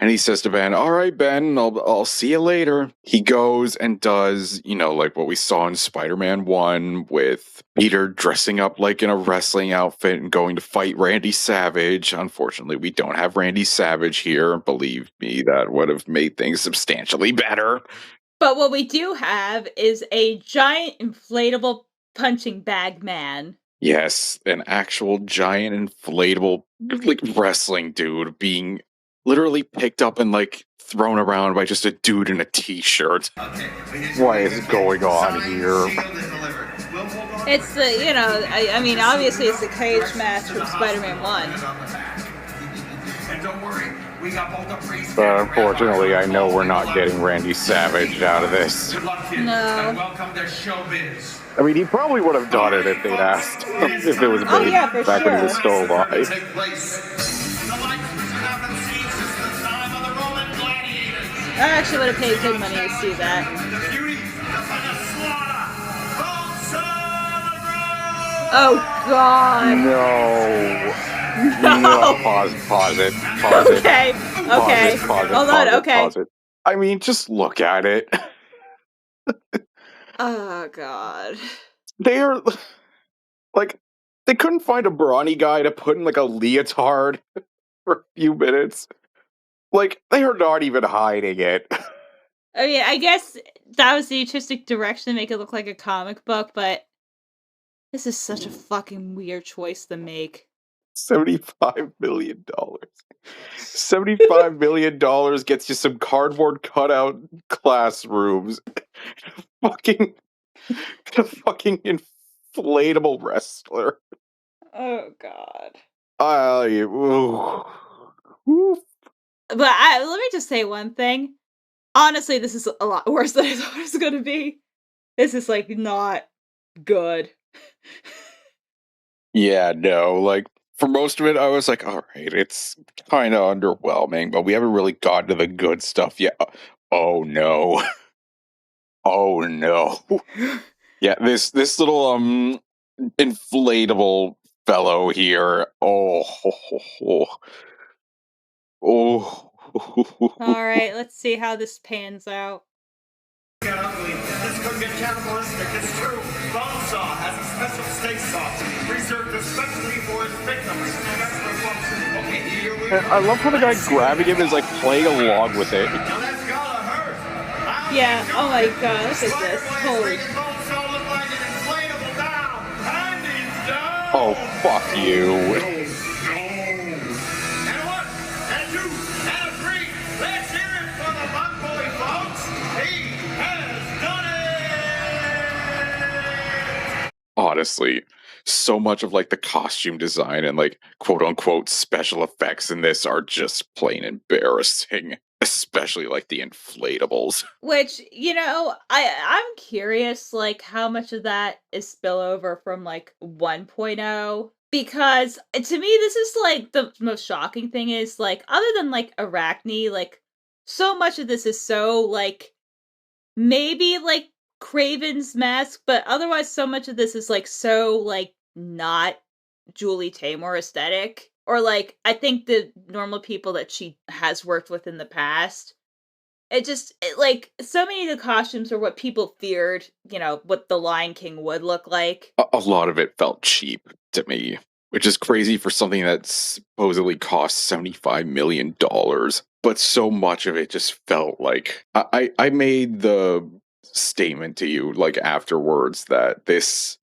And he says to Ben, all right, Ben, I'll see you later. He goes and does, like what we saw in Spider-Man 1 with Peter dressing up like in a wrestling outfit and going to fight Randy Savage. Unfortunately, we don't have Randy Savage here. Believe me, that would have made things substantially better. But what we do have is a giant inflatable punching bag man. Yes, an actual giant inflatable like wrestling dude being literally picked up and like thrown around by just a dude in a t-shirt. What is going on here? It's the, I mean, obviously it's the cage match from Spider-Man 1. But unfortunately, I know we're not getting Randy Savage out of this. No. I mean, he probably would have done it if they'd asked, if it was made back when he was still alive. I actually would have paid good money to see that. Oh God! No. Pause it. Okay. Hold on. Okay. I mean, just look at it. Oh God. They are like, they couldn't find a brawny guy to put in like a leotard for a few minutes. Like, they are not even hiding it. I mean, I guess that was the artistic direction to make it look like a comic book, but this is such a fucking weird choice to make. $75 million. $75 million gets you some cardboard cutout classrooms. A fucking inflatable wrestler. Oh God. But let me just say one thing. Honestly, this is a lot worse than I thought it was going to be. This is like not good. Yeah, no, like for most of it, I was like, all right, it's kind of underwhelming, but we haven't really gotten to the good stuff yet. Oh no. Oh no. Yeah, this little inflatable fellow here. Oh. All right, let's see how this pans out. This could get cannibalistic, it's true. Bonesaw has a special steak sauce reserved especially for his victims. Okay, here we go. I love how the guy grabbing him is like playing along with it. Now that's gotta hurt. Yeah, oh my God, look at this. Holy. Bonesaw look like an inflatable down. And he's down. Oh, fuck you. And one, and two, and a three. Let's hear it for the Bug Boy, folks. He has done it. Honestly, so much of like the costume design and like quote unquote special effects in this are just plain embarrassing. Especially like the inflatables. Which, I'm curious, like, how much of that is spillover from, like, 1.0? Because, to me, this is, like, the most shocking thing is, like, other than, like, Arachne, like, so much of this is so, like, maybe, like, Craven's Mask, but otherwise so much of this is, like, so, like, not Julie Taymor aesthetic. Or, like, I think the normal people that she has worked with in the past, like, so many of the costumes are what people feared, what the Lion King would look like. A lot of it felt cheap to me. which is crazy for something that supposedly cost $75 million. But so much of it just felt like I made the statement to you like afterwards that this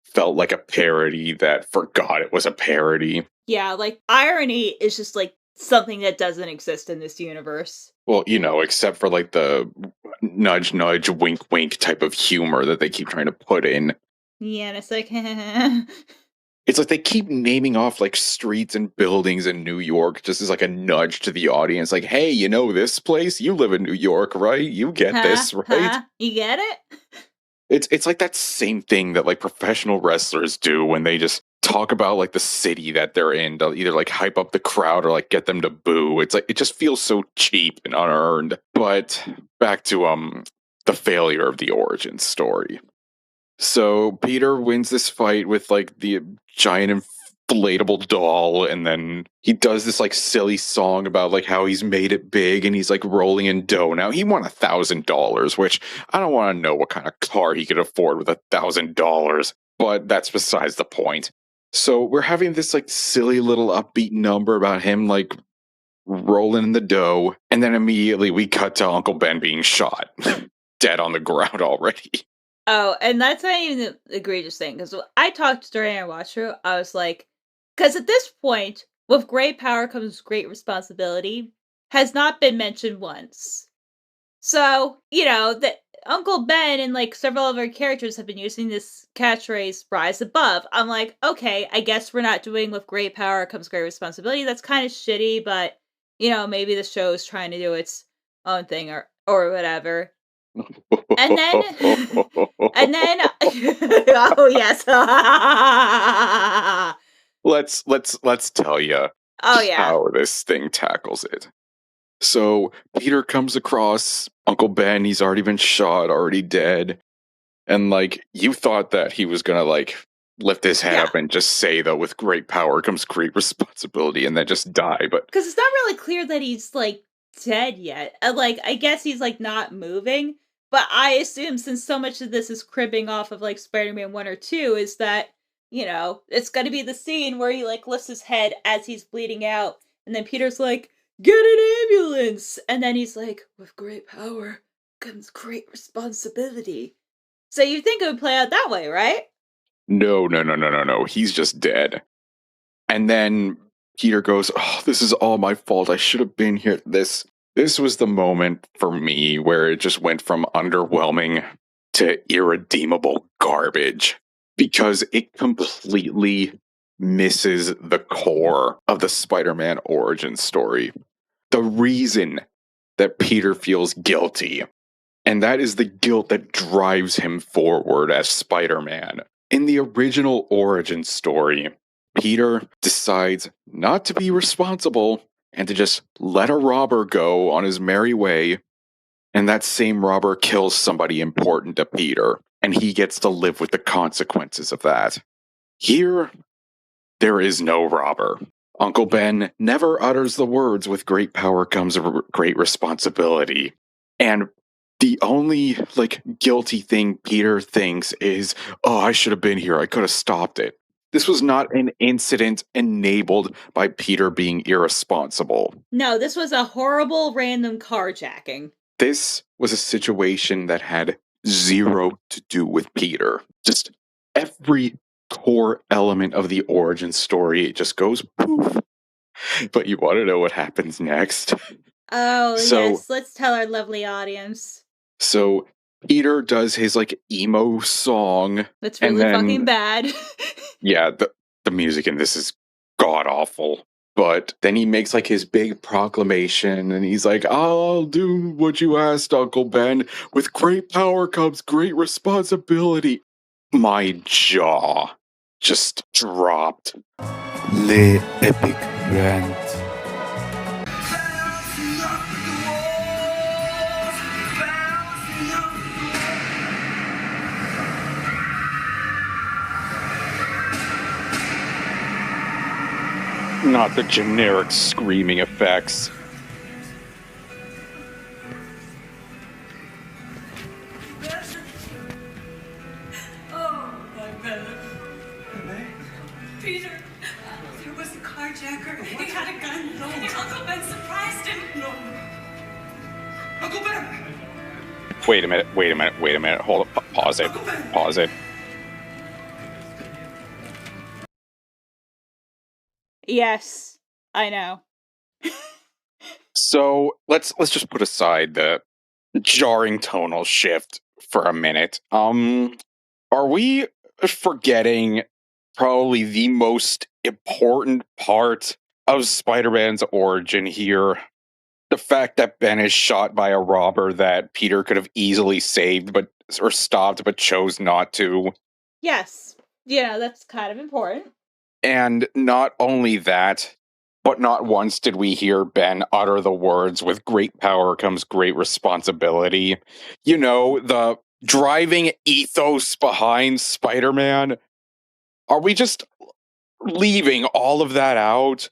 felt like a parody that forgot it was a parody. Yeah, like irony is just like something that doesn't exist in this universe. Well, except for like the nudge, nudge, wink, wink type of humor that they keep trying to put in. Yeah, and it's like, It's like they keep naming off like streets and buildings in New York just as like a nudge to the audience. Like, hey, you know this place? You live in New York, right? You get this, right? You get it? It's like that same thing that like professional wrestlers do when they just talk about like the city that they're in to either like hype up the crowd or like get them to boo. It's like it just feels so cheap and unearned. But back to the failure of the origin story. So Peter wins this fight with like the giant inflatable doll, and then he does this like silly song about like how he's made it big and he's like rolling in dough. Now he won $1,000, which I don't want to know what kind of car he could afford with $1,000, but that's besides the point. So we're having this like silly little upbeat number about him like rolling in the dough, and then immediately we cut to Uncle Ben being shot, dead on the ground already. Oh, and that's not even the egregious thing, because I talked during our watch through, I was like, because at this point, with great power comes great responsibility, has not been mentioned once. So, that Uncle Ben and like several other characters have been using this catchphrase, rise above. I'm like, okay, I guess we're not doing with great power comes great responsibility. That's kind of shitty, but, maybe the show is trying to do its own thing or whatever. And then, oh yes. let's tell you Oh yeah. how this thing tackles it. So Peter comes across Uncle Ben. He's already been shot, already dead, and like you thought that he was gonna like lift his head up and just say that with great power comes great responsibility, and then just die. But because it's not really clear that he's like dead yet. Like I guess he's like not moving. But I assume since so much of this is cribbing off of like Spider-Man 1 or 2 is that, it's gonna be the scene where he like lifts his head as he's bleeding out, and then Peter's like, get an ambulance! And then he's like, with great power comes great responsibility. So you think it would play out that way, right? No. He's just dead. And then Peter goes, oh, this is all my fault. I should have been here. This was the moment for me where it just went from underwhelming to irredeemable garbage, because it completely misses the core of the Spider-Man origin story. The reason that Peter feels guilty, and that is the guilt that drives him forward as Spider-Man. In the original origin story, Peter decides not to be responsible and to just let a robber go on his merry way, and that same robber kills somebody important to Peter, and he gets to live with the consequences of that. Here, there is no robber. Uncle Ben never utters the words, with great power comes great responsibility. And the only, guilty thing Peter thinks is, oh, I should have been here. I could have stopped it. This was not an incident enabled by Peter being irresponsible. No, this was a horrible random carjacking. This was a situation that had zero to do with Peter. Just every core element of the origin story just goes poof. But you want to know what happens next? Oh, yes. Let's tell our lovely audience. So Peter does his emo song. That's really fucking bad. Yeah, the music in this is god awful. But then he makes his big proclamation, and he's like, I'll do what you asked, Uncle Ben. With great power comes great responsibility. My jaw just dropped. Le epic rant. Not the generic screaming effects. Oh, my belly. Peter, hijacker. He had a gun. No. Uncle Ben surprised him. No. Uncle Ben! Wait a minute. Hold up. Pause it. Yes, I know. So let's just put aside the jarring tonal shift for a minute. Are we forgetting probably the most important part of Spider-Man's origin here? The fact that Ben is shot by a robber that Peter could have easily saved or stopped but chose not to. Yes. Yeah, that's kind of important. And not only that, but not once did we hear Ben utter the words, "With great power comes great responsibility." You know, the driving ethos behind Spider-Man. Are we just leaving all of that out?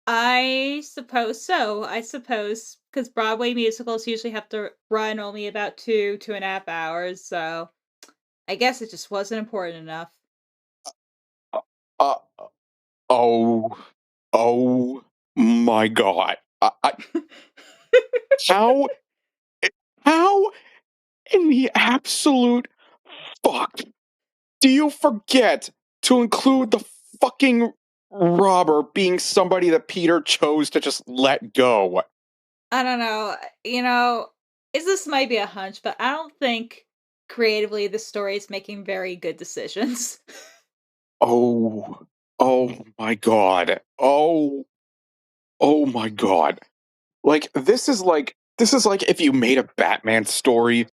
I suppose so. I suppose because Broadway musicals usually have to run only about 2.5 hours, so I guess it just wasn't important enough. Uh, oh, oh my God. How, how in the absolute fuck do you forget to include the fucking robber being somebody that Peter chose to just let go? I don't know. This might be a hunch, but I don't think creatively the story is making very good decisions. Oh my God. Oh my God. This is like if you made a Batman story,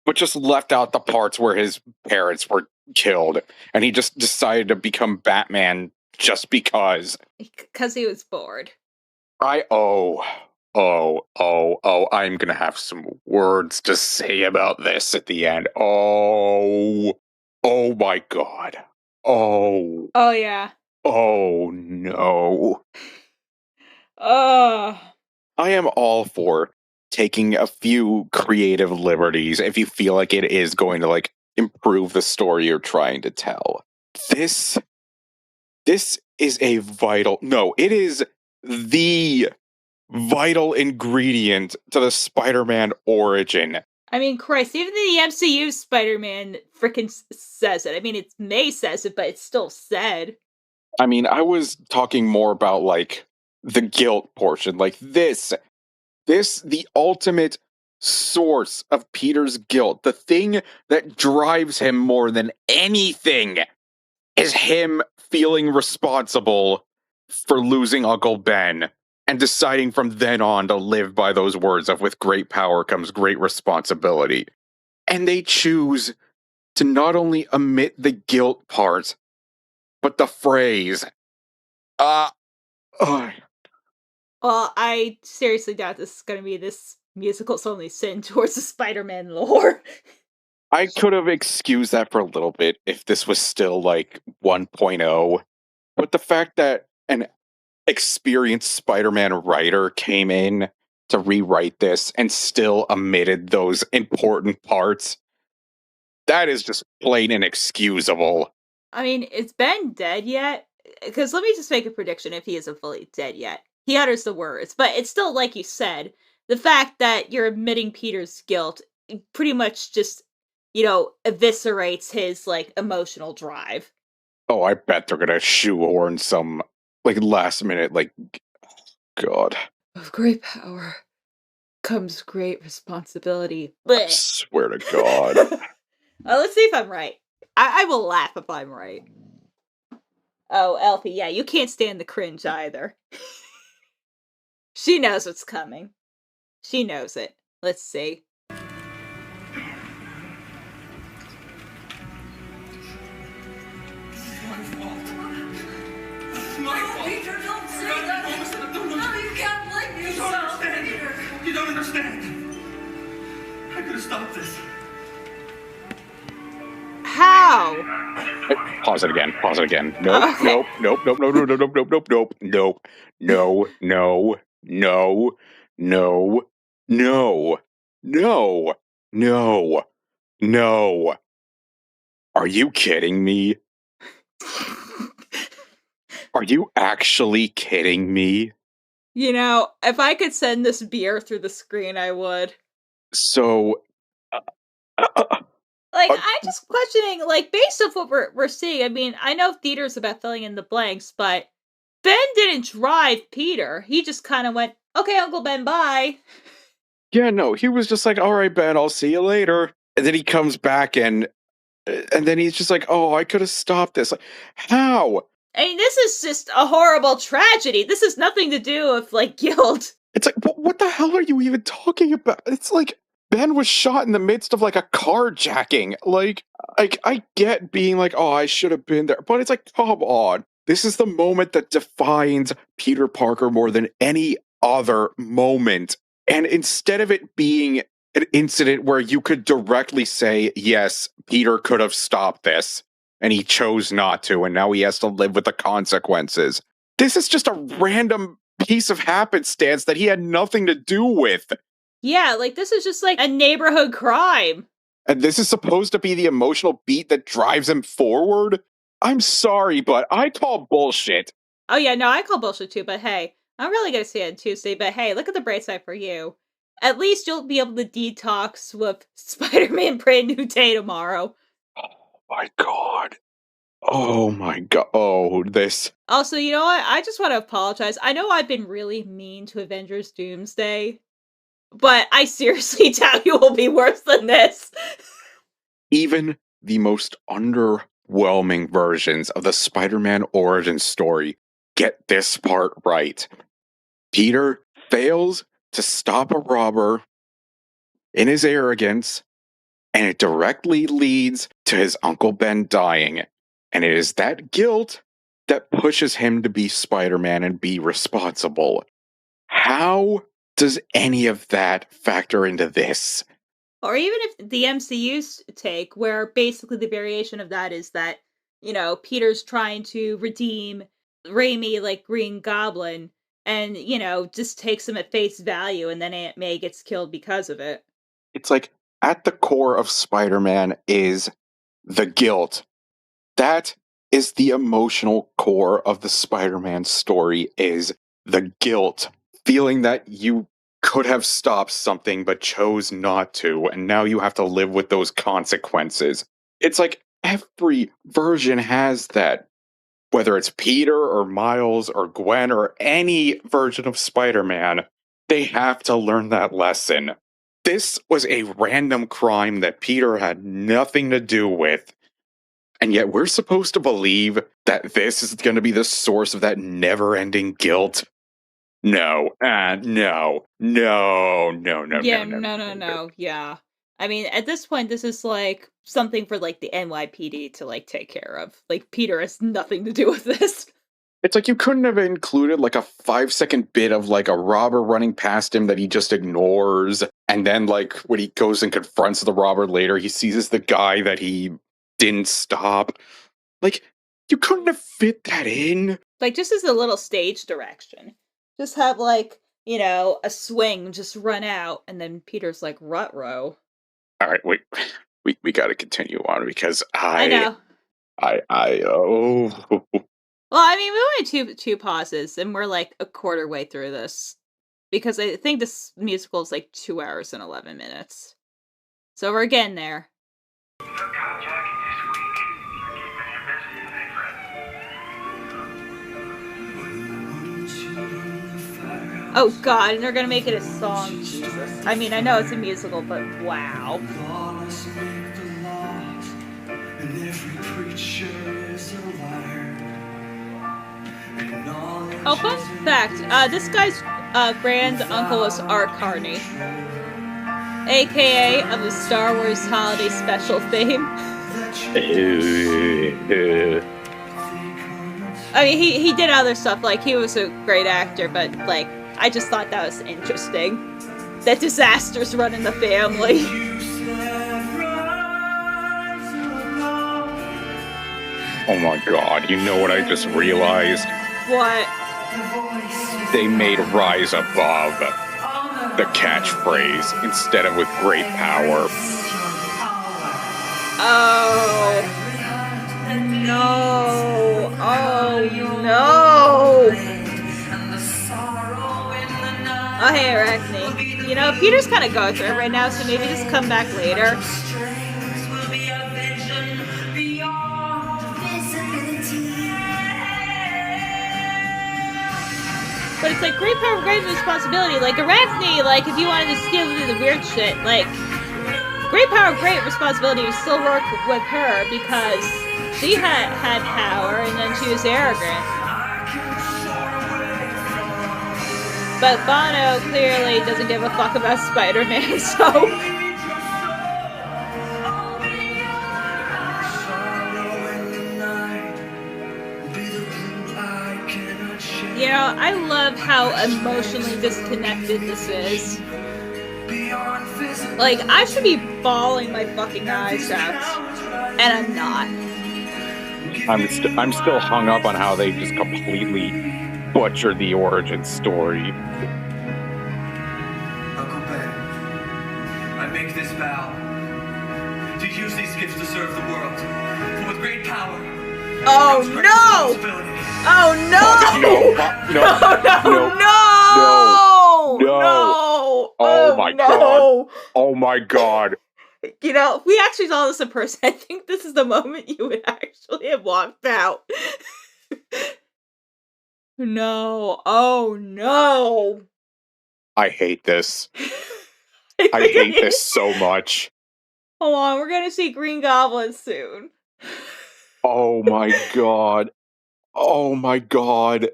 but just left out the parts where his parents were killed, and he just decided to become Batman just because. Because he was bored. I'm gonna have some words to say about this at the end. Oh my God. Oh Yeah. no. Oh. I am all for taking a few creative liberties if you feel like it is going to improve the story you're trying to tell. This is it is the vital ingredient to the Spider-Man origin. I mean, Christ, even the MCU Spider-Man freaking says it. I mean, May says it, but it's still said. I mean, I was talking more about the guilt portion. The ultimate source of Peter's guilt, the thing that drives him more than anything, is him feeling responsible for losing Uncle Ben and deciding from then on to live by those words of "with great power comes great responsibility." And they choose to not only omit the guilt part, but the phrase, uh, uh Well, I seriously doubt this is going to be this musical's only sin towards the Spider-Man lore. I could have excused that for a little bit if this was still 1.0, but the fact that an experienced Spider-Man writer came in to rewrite this and still omitted those important parts, that is just plain inexcusable. I mean, is Ben dead yet? Because let me just make a prediction if he isn't fully dead yet. He utters the words, but it's still, like you said, the fact that you're admitting Peter's guilt pretty much just, eviscerates his, emotional drive. Oh, I bet they're gonna shoehorn some, last minute, God. With great power comes great responsibility. I Blech. swear to God. Well, let's see if I'm right. I will laugh if I'm right. Oh, Elfie, yeah, you can't stand the cringe either. She knows what's coming. She knows it. Let's see. My fault. Peter, don't say that. No, you can't blame yourself. Peter. You don't understand. I could have stopped this. How? Pause it again. Nope, Okay. nope. No. Are you kidding me? Are you actually kidding me? You know, if I could send this beer through the screen, I would. So, uh, uh, Like, uh, I'm just questioning, like, based off what we're seeing, I mean, I know theater's about filling in the blanks, but Ben didn't drive Peter. He just kind of went, okay, Uncle Ben, bye. yeah, no, he was just like, all right, Ben, I'll see you later. And then he comes back and then he's just like, oh, I could have stopped this. Like, how? I mean, this is just a horrible tragedy. This has nothing to do with, like, guilt. It's like, what the hell are you even talking about? It's like Ben was shot in the midst of like a carjacking. Like, I get being like, oh, I should have been there, but it's like, come on. This is the moment that defines Peter Parker more than any other moment. And instead of it being an incident where you could directly say, yes, Peter could have stopped this, and he chose not to, and now he has to live with the consequences. This is just a random piece of happenstance that he had nothing to do with. Yeah, like, this is just like a neighborhood crime. And this is supposed to be the emotional beat that drives him forward? I'm sorry, but I call bullshit. Oh, yeah, no, I call bullshit too, but hey, I'm really gonna see it on Tuesday, but hey, look at the bright side for you. At least you'll be able to detox with Spider-Man Brand New Day tomorrow. My God. Oh my God. Oh, this. Also, you know what? I just want to apologize. I know I've been really mean to Avengers Doomsday, but I seriously doubt you will be worse than this. Even the most underwhelming versions of the Spider-Man origin story get this part right. Peter fails to stop a robber in his arrogance, and it directly leads to his Uncle Ben dying. And it is that guilt that pushes him to be Spider-Man and be responsible. How does any of that factor into this? Or even if the MCU's take, where basically the variation of that is that, you know, Peter's trying to redeem Raimi like Green Goblin and, you know, just takes him at face value and then Aunt May gets killed because of it. It's like at the core of Spider-Man is the guilt. That is the emotional core of the Spider-Man story, is the guilt. Feeling that you could have stopped something but chose not to, and now you have to live with those consequences. It's like every version has that. Whether it's Peter or Miles or Gwen or any version of Spider-Man, they have to learn that lesson. This was a random crime that Peter had nothing to do with. And yet we're supposed to believe that this is going to be the source of that never-ending guilt. No. No. Yeah, no. Yeah. I mean, at this point, this is like something for like the NYPD to like take care of. Like, Peter has nothing to do with this. It's like you couldn't have included like a 5-second bit of like a robber running past him that he just ignores. And then like when he goes and confronts the robber later, he sees the guy that he didn't stop. Like, you couldn't have fit that in. Like, just as a little stage direction. Just have like, you know, a swing just run out, and then Peter's like, ruh-roh. All right, wait. We got to continue on because I know. oh. Well, I mean, we went two pauses, and we're like a quarter way through this. Because I think this musical is like 2 hours and 11 minutes. So we're getting there. Oh god, and they're gonna make it a song, Jesus. I mean, I know it's a musical, but wow. Oh, fun fact, this guy's grand uncle was Art Carney. AKA of the Star Wars Holiday Special fame. I mean, he did other stuff, like, he was a great actor, but, like, I just thought that was interesting. That disasters run in the family. Oh my god, you know what I just realized? What? They made Rise Above the catchphrase instead of with great power. Oh. No. Oh, no. Peter's kind of going through it right now, so maybe just come back later. Strings will be a vision beyond visibility. But it's like great power, great responsibility. Like Arachne, like if you wanted to steal the weird shit, like great power, great responsibility. You still work with her because she had power and then she was arrogant. But Bono clearly doesn't give a fuck about Spider-Man, so. You know, I love how emotionally disconnected this is. Like, I should be bawling my fucking eyes out, and I'm not. I'm still hung up on how they just completely butchered the origin story. Uncle Ben, I make this vow to use these gifts to serve the world. For with great power comes great responsibility. Oh no! No! Oh my god! Oh my god! You know, if we actually saw this in person, I think this is the moment you would actually have walked out. No. Oh no. I hate this. I hate this so much. Hold on, we're gonna see Green Goblin soon. Oh my god. Oh my god.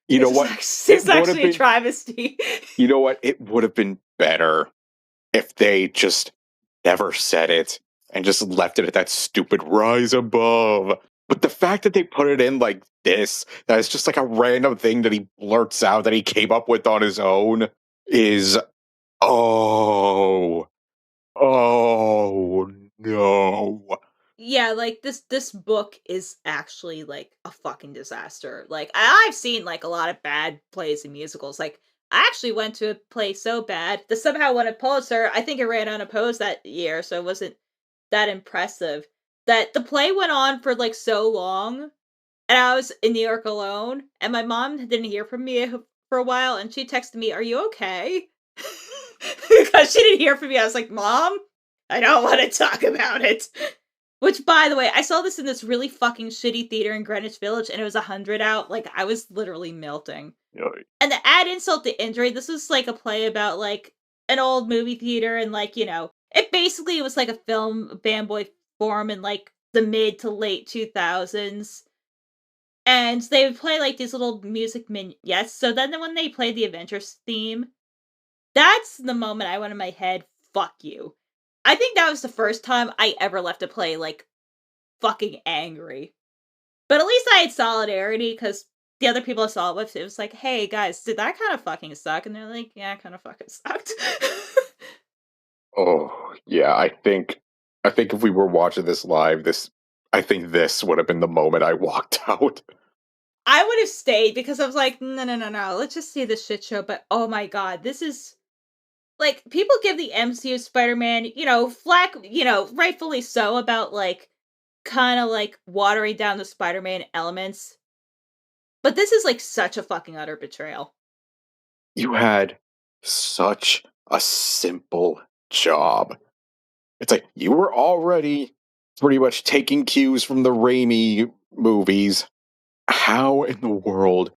You know what? It's actually a travesty. You know what? It would have been better if they just never said it and just left it at that stupid rise above. But the fact that they put it in like this, that it's just like a random thing that he blurts out that he came up with on his own, is oh no. Yeah, like this book is actually like a fucking disaster. Like I've seen like a lot of bad plays and musicals. Like I actually went to a play so bad that somehow won a Pulitzer. I think it ran unopposed that year, so it wasn't that impressive. That the play went on for like so long, and I was in New York alone, and my mom didn't hear from me for a while, and she texted me, "Are you okay?" Because she didn't hear from me. I was like, "Mom, I don't want to talk about it." Which, by the way, I saw this in this really fucking shitty theater in Greenwich Village, and it was 100 out. Like, I was literally melting. And to add insult to injury, this was like a play about like an old movie theater, and like, you know, it basically was like a film fanboy forum in like the mid to late 2000s. And they would play like these little music vignettes. So then when they played the Avengers theme, that's the moment I went in my head, fuck you. I think that was the first time I ever left a play, like, fucking angry. But at least I had solidarity, because the other people I saw it with, it was like, hey, guys, did that kind of fucking suck? And they're like, yeah, it kind of fucking sucked. Oh, yeah, I think if we were watching this live, I think this would have been the moment I walked out. I would have stayed, because I was like, no, let's just see this shit show, but oh my god, this is... Like, people give the MCU Spider-Man, you know, flack, you know, rightfully so, about, like, kind of, like, watering down the Spider-Man elements. But this is, like, such a fucking utter betrayal. You had such a simple job. It's like, you were already pretty much taking cues from the Raimi movies. How in the world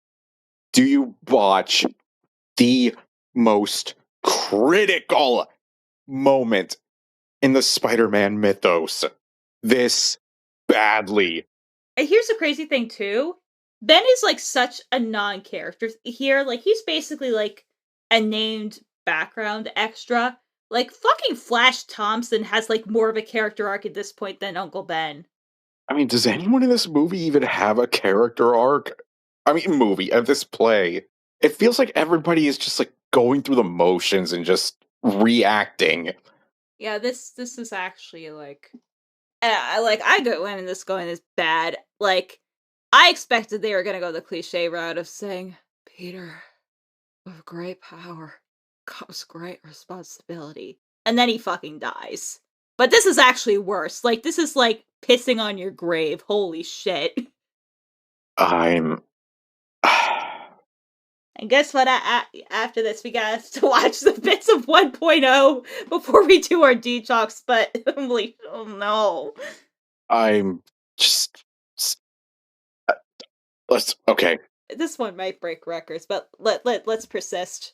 do you botch the most critical moment in the Spider-Man mythos this badly? And here's the crazy thing, too. Ben is, like, such a non-character here. Like, he's basically, like, a named background extra. Like, fucking Flash Thompson has, like, more of a character arc at this point than Uncle Ben. I mean, does anyone in this movie even have a character arc? I mean, this play. It feels like everybody is just, like, going through the motions and just reacting. Yeah, this is actually, like... I go in this going this bad. Like, I expected they were gonna go the cliche route of saying, Peter, with great power comes great responsibility. And then he fucking dies. But this is actually worse. Like, this is like pissing on your grave. Holy shit. And guess what? After this, we got to watch the bits of 1.0 before we do our detox. But I'm like, oh no. I'm just. Let's. Okay. This one might break records, but let's persist.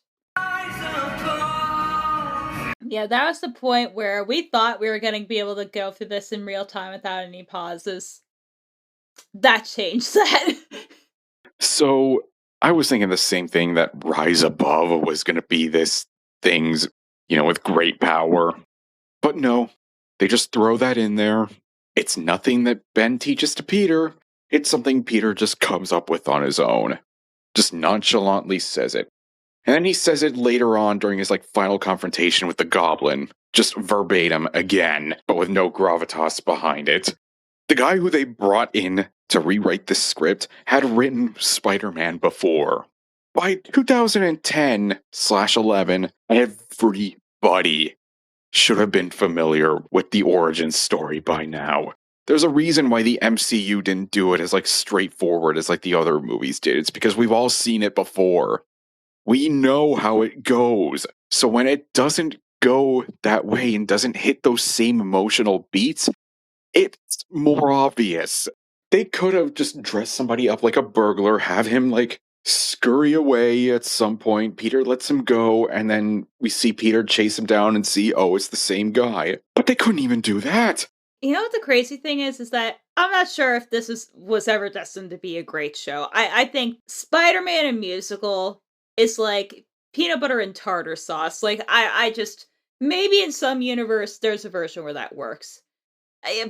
Yeah, that was the point where we thought we were going to be able to go through this in real time without any pauses. That changed that. So I was thinking the same thing, that Rise Above was going to be this thing's, with great power. But no, they just throw that in there. It's nothing that Ben teaches to Peter. It's something Peter just comes up with on his own. Just nonchalantly says it. And then he says it later on during his final confrontation with the goblin. Just verbatim again, but with no gravitas behind it. The guy who they brought in to rewrite this script had written Spider-Man before. By 2010/11, everybody should have been familiar with the origin story by now. There's a reason why the MCU didn't do it as straightforward as the other movies did. It's because we've all seen it before. We know how it goes. So when it doesn't go that way and doesn't hit those same emotional beats, it's more obvious. They could have just dressed somebody up like a burglar, have him scurry away at some point. Peter lets him go, and then we see Peter chase him down and see, oh, it's the same guy. But they couldn't even do that. You know what the crazy thing is that I'm not sure if this was ever destined to be a great show. I think Spider-Man a musical is like peanut butter and tartar sauce. I just, maybe in some universe there's a version where that works.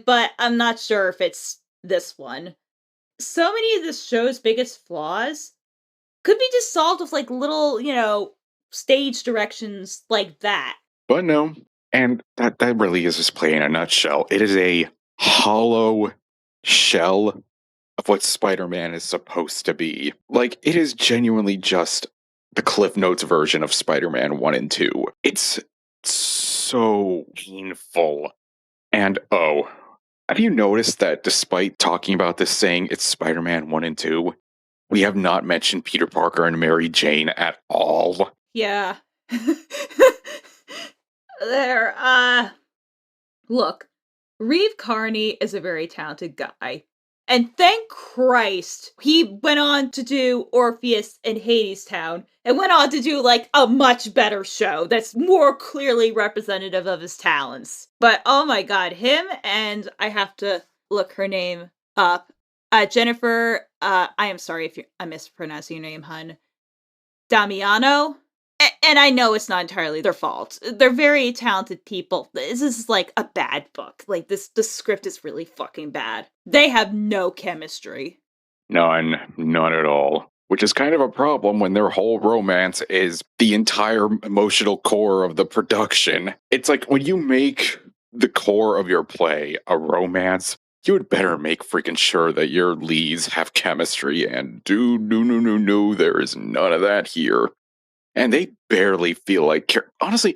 But I'm not sure if it's this one. So many of this show's biggest flaws could be just solved with little, stage directions like that. But no. And that really is just play in a nutshell. It is a hollow shell of what Spider-Man is supposed to be. It is genuinely just the Cliff Notes version of Spider-Man 1 and 2. It's so painful. And have you noticed that despite talking about this saying it's Spider-Man 1 and 2, we have not mentioned Peter Parker and Mary Jane at all? Yeah. Look, Reeve Carney is a very talented guy. And thank Christ he went on to do Orpheus and Hadestown and went on to do a much better show that's more clearly representative of his talents. But oh my god, him and I have to look her name up. Jennifer, I am sorry if I'm mispronouncing your name, hun. Damiano? And I know it's not entirely their fault. They're very talented people. This is a bad book. The script is really fucking bad. They have no chemistry. None at all. Which is kind of a problem when their whole romance is the entire emotional core of the production. It's when you make the core of your play a romance, you would better make freaking sure that your leads have chemistry, and no, there is none of that here. And they barely feel honestly,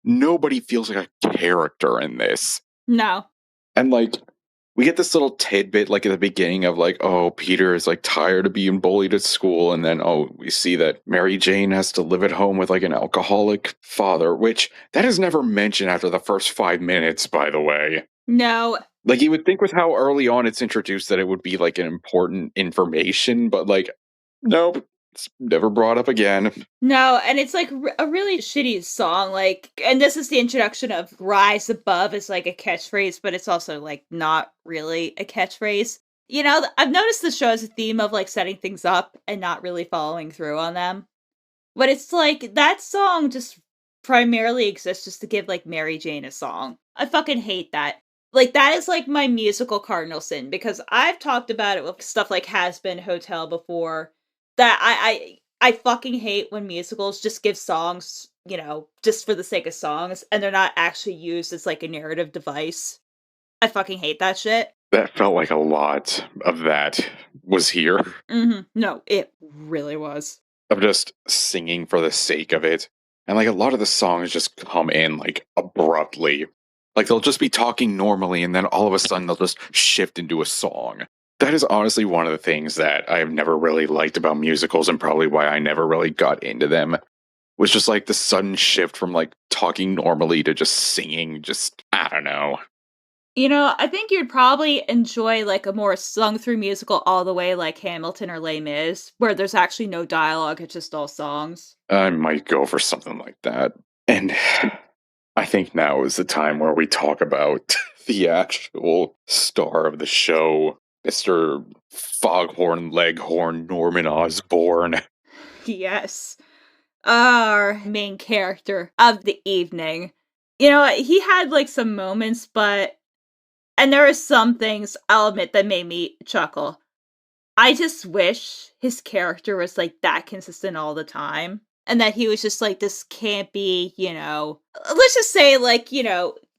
nobody feels like a character in this. No. And we get this little tidbit at the beginning of oh, Peter is tired of being bullied at school, and then we see that Mary Jane has to live at home with an alcoholic father, which that is never mentioned after the first 5 minutes, by the way. No. You would think with how early on it's introduced that it would be an important information, but nope. It's never brought up again. No, and it's a really shitty song. And this is the introduction of Rise Above as a catchphrase, but it's also not really a catchphrase. I've noticed the show has a theme of setting things up and not really following through on them. But it's that song just primarily exists just to give Mary Jane a song. I fucking hate that. That is my musical cardinal sin, because I've talked about it with stuff like Has Been Hotel before. That I fucking hate when musicals just give songs, just for the sake of songs, and they're not actually used as a narrative device. I fucking hate that shit. That felt like a lot of that was here. Mm-hmm. No, it really was. Of just singing for the sake of it. And a lot of the songs just come in abruptly. They'll just be talking normally, and then all of a sudden they'll just shift into a song. That is honestly one of the things that I've never really liked about musicals, and probably why I never really got into them, was just like the sudden shift from like talking normally to just singing. Just, I don't know. You know, I think you'd probably enjoy like a more sung through musical all the way like Hamilton or Les Mis, where there's actually no dialogue, it's just all songs. I might go for something like that. And I think now is the time where we talk about the actual star of the show, Mr. Foghorn Leghorn Norman Osborn. Yes. Our main character of the evening. You know, he had like some moments, but and there are some things I'll admit that made me chuckle. I just wish his character was like that consistent all the time. And that he was just like this campy, let's just say like,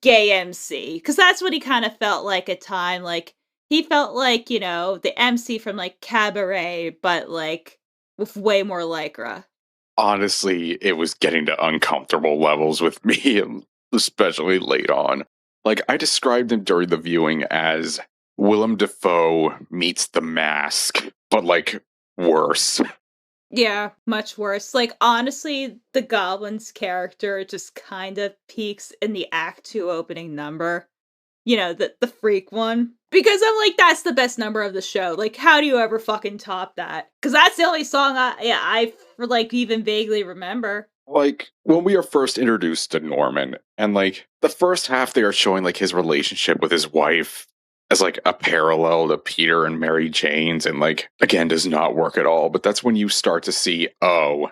gay MC. Cause that's what he kind of felt like at time. Like he felt like, the MC from like Cabaret, but like with way more lycra. Honestly, it was getting to uncomfortable levels with me, especially late on. Like, I described him during the viewing as Willem Dafoe meets The Mask, but like worse. Yeah, much worse. Like, honestly, the Goblin's character just kind of peaks in the Act 2 opening number. You know, the freak one. Because I'm like, that's the best number of the show. Like, how do you ever fucking top that? Because that's the only song I like, even vaguely remember. Like, when we are first introduced to Norman, and like, the first half they are showing like his relationship with his wife as like a parallel to Peter and Mary Jane's, and like, again, does not work at all. But that's when you start to see, oh,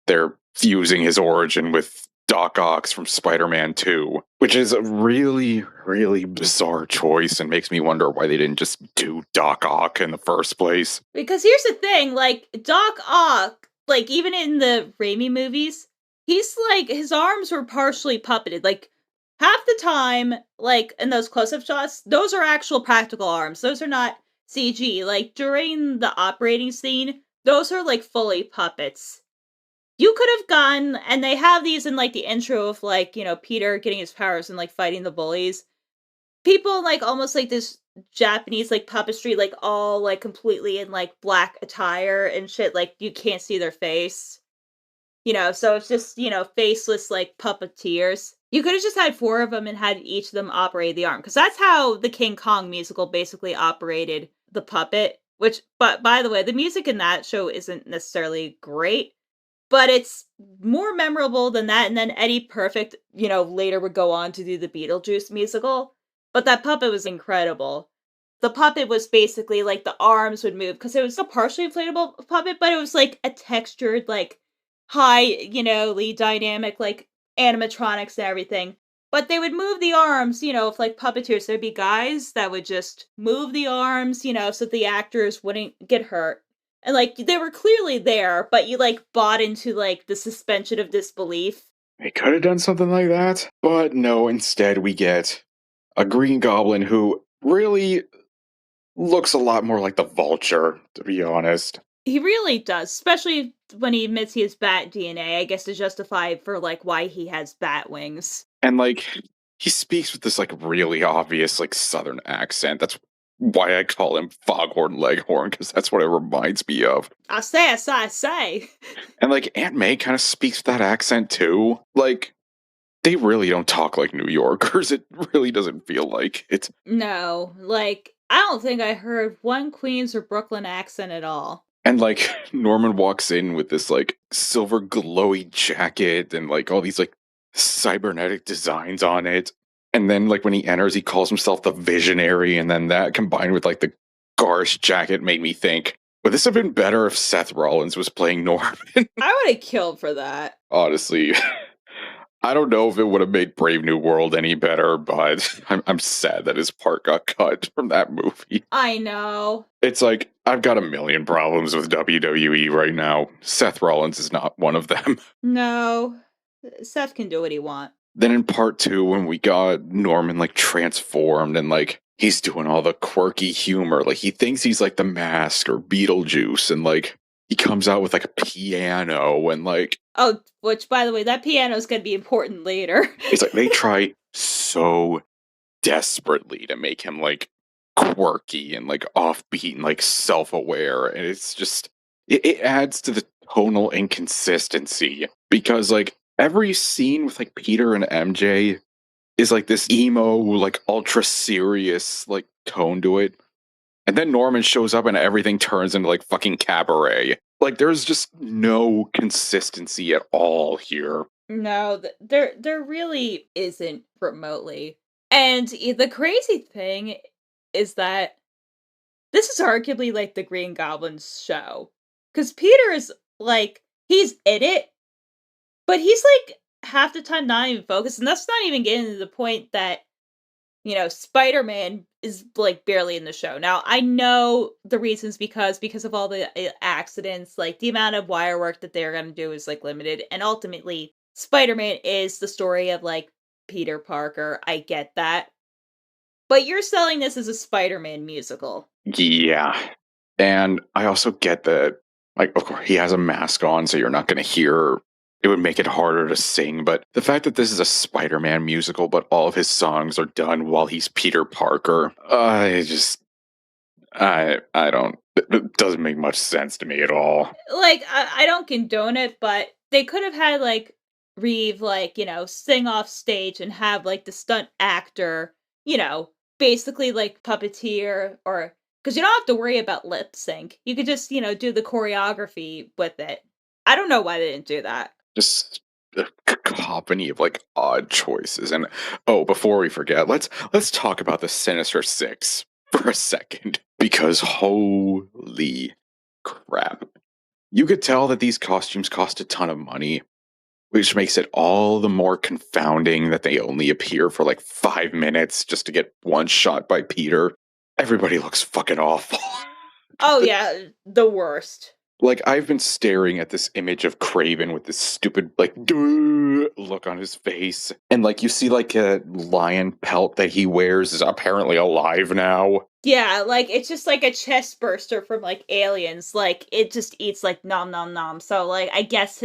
they're fusing his origin with Doc Ock from Spider-Man 2, which is a really, really bizarre choice and makes me wonder why they didn't just do Doc Ock in the first place. Because here's the thing, like, Doc Ock, like, even in the Raimi movies, he's like, his arms were partially puppeted. Like, half the time, like, in those close-up shots, those are actual practical arms. Those are not CG. Like, during the operating scene, those are, like, fully puppets. You could have gone, and they have these in, like, the intro of, like, Peter getting his powers and, like, fighting the bullies. People, like, almost, like, this Japanese, like, puppetry, like, all, like, completely in, like, black attire and shit, like, you can't see their face. So it's just, faceless, like, puppeteers. You could have just had 4 of them and had each of them operate the arm, because that's how the King Kong musical basically operated the puppet, but by the way, the music in that show isn't necessarily great, but it's more memorable than that, and then Eddie Perfect, later would go on to do the Beetlejuice musical, but that puppet was incredible. The puppet was basically, like, the arms would move, because it was a partially inflatable puppet, but it was, like, a textured, like, highly dynamic, like, animatronics and everything. But they would move the arms, of, like, puppeteers. There'd be guys that would just move the arms, so the actors wouldn't get hurt. And, like, they were clearly there, but you, like, bought into, like, the suspension of disbelief. They could have done something like that, but no, instead we get a Green Goblin who really looks a lot more like the Vulture, to be honest. He really does, especially when he admits he has bat DNA, I guess to justify for, like, why he has bat wings. And, like, he speaks with this, like, really obvious, like, Southern accent. That's why I call him Foghorn Leghorn, because that's what it reminds me of. I say. And, like, Aunt May kind of speaks with that accent, too. Like, they really don't talk like New Yorkers. It really doesn't feel like it. No, like, I don't think I heard one Queens or Brooklyn accent at all. And, like, Norman walks in with this, like, silver glowy jacket and, like, all these, like, cybernetic designs on it. And then, like, when he enters, he calls himself the Visionary. And then that combined with, like, the garish jacket made me think, would this have been better if Seth Rollins was playing Norman? I would have killed for that. Honestly. I don't know if it would have made Brave New World any better, but I'm sad that his part got cut from that movie. I know. It's like, I've got a million problems with WWE right now. Seth Rollins is not one of them. No. Seth can do what he wants. Then in part 2, when we got Norman, like, transformed and, like, he's doing all the quirky humor. Like, he thinks he's, like, the Mask or Beetlejuice, and, like, he comes out with, like, a piano and, like... Oh, which, by the way, that piano is going to be important later. It's like, they try so desperately to make him, like, quirky and like offbeat and like self-aware, and it's just it adds to the tonal inconsistency because like every scene with like Peter and MJ is like this emo, like ultra serious like tone to it. And then Norman shows up and everything turns into like fucking cabaret. Like there's just no consistency at all here. No, there really isn't remotely. And the crazy thing is that this is arguably like the Green Goblin's show. Because Peter is like, he's in it, but he's like half the time not even focused. And that's not even getting to the point that, Spider-Man is like barely in the show. Now, I know the reasons because of all the accidents, like the amount of wire work that they're going to do is like limited. And ultimately, Spider-Man is the story of like Peter Parker. I get that. But you're selling this as a Spider-Man musical. Yeah. And I also get that, like, of course, he has a mask on, so you're not going to hear. It would make it harder to sing. But the fact that this is a Spider Man musical, but all of his songs are done while he's Peter Parker, I don't. It doesn't make much sense to me at all. Like, I don't condone it, but they could have had, like, Reeve, like, sing off stage and have, like, the stunt actor, basically, like, puppeteer or. Because you don't have to worry about lip sync. You could just, do the choreography with it. I don't know why they didn't do that. Just a cacophony of like odd choices. And before we forget, let's talk about the Sinister Six for a second, because holy crap. You could tell that these costumes cost a ton of money, which makes it all the more confounding that they only appear for like 5 minutes just to get one shot by Peter. Everybody looks fucking awful. Oh yeah, the worst. Like, I've been staring at this image of Craven with this stupid, like, duh look on his face. And, like, you see, like, a lion pelt that he wears is apparently alive now. Yeah, like, it's just like a chest burster from, like, Aliens. Like, it just eats, like, nom nom nom. So, like, I guess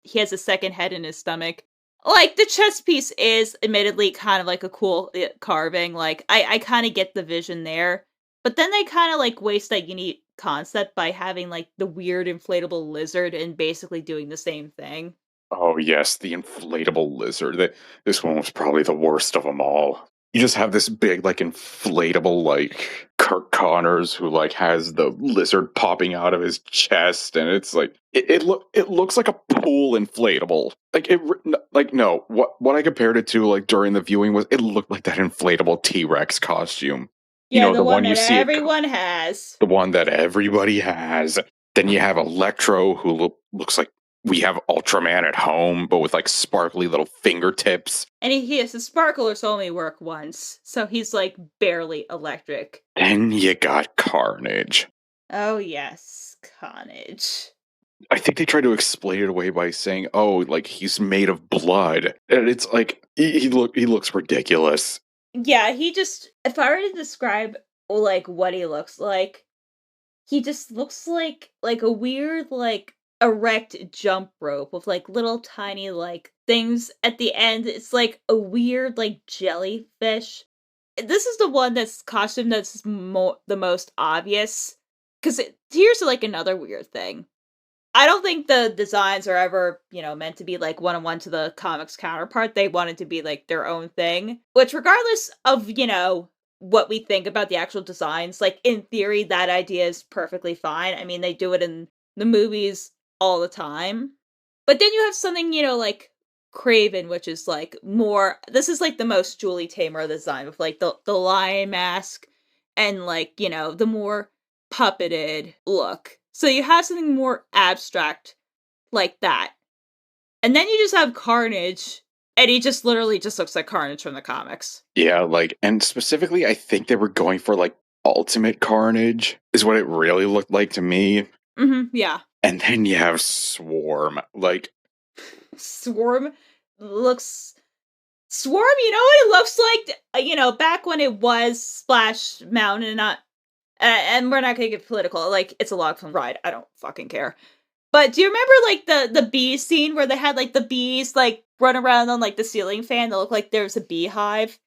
he has a second head in his stomach. Like, the chest piece is admittedly kind of like a cool carving. Like, I kind of get the vision there. But then they kind of, like, waste that unique concept by having, like, the weird inflatable lizard and basically doing the same thing. Oh, yes, the inflatable lizard. This one was probably the worst of them all. You just have this big, like, inflatable, like, Kirk Connors who, like, has the lizard popping out of his chest, and it's like, it looks like a pool inflatable. No, what I compared it to, like, during the viewing was, it looked like that inflatable T-Rex costume. Yeah, the one that everyone has. The one that everybody has. Then you have Electro, who looks like we have Ultraman at home, but with like sparkly little fingertips. And his sparklers only work once, so he's like barely electric. Then you got Carnage. Oh yes, Carnage. I think they tried to explain it away by saying, "Oh, like he's made of blood," and it's like he looks ridiculous. Yeah, if I were to describe, like, what he looks like, he just looks like a weird, like, erect jump rope with, like, little tiny, like, things at the end. It's like a weird, like, jellyfish. This is the one costume that's the most obvious. Because here's, like, another weird thing. I don't think the designs are ever, meant to be like one-on-one to the comics counterpart. They wanted to be like their own thing. Which, regardless of, what we think about the actual designs, like, in theory, that idea is perfectly fine. I mean, they do it in the movies all the time. But then you have something, like Craven, which is like this is like the most Julie Taymor design with like the lion mask and like, the more puppeted look. So you have something more abstract like that. And then you just have Carnage, and he just literally just looks like Carnage from the comics. Yeah, like, and specifically, I think they were going for like Ultimate Carnage, is what it really looked like to me. Mm-hmm, yeah. And then you have Swarm. Like, Swarm, you know what it looks like? Back when it was Splash Mountain, not. And we're not gonna get political. Like, it's a log flume ride. I don't fucking care. But do you remember, like, the bee scene where they had, like, the bees, like, run around on, like, the ceiling fan that looked like there was a beehive?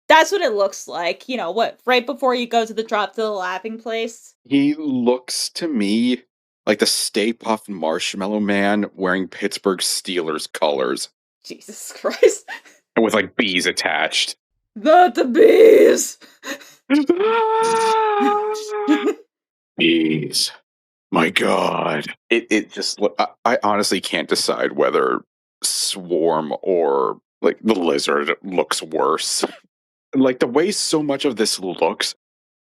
That's what it looks like. You know, what, right before you go to the drop to the laughing place? He looks to me like the Stay Puft Marshmallow Man wearing Pittsburgh Steelers colors Jesus Christ. and with like bees attached. Not the bees! Bees. My God. It just, I honestly can't decide whether Swarm or like the lizard looks worse. Like the way so much of this looks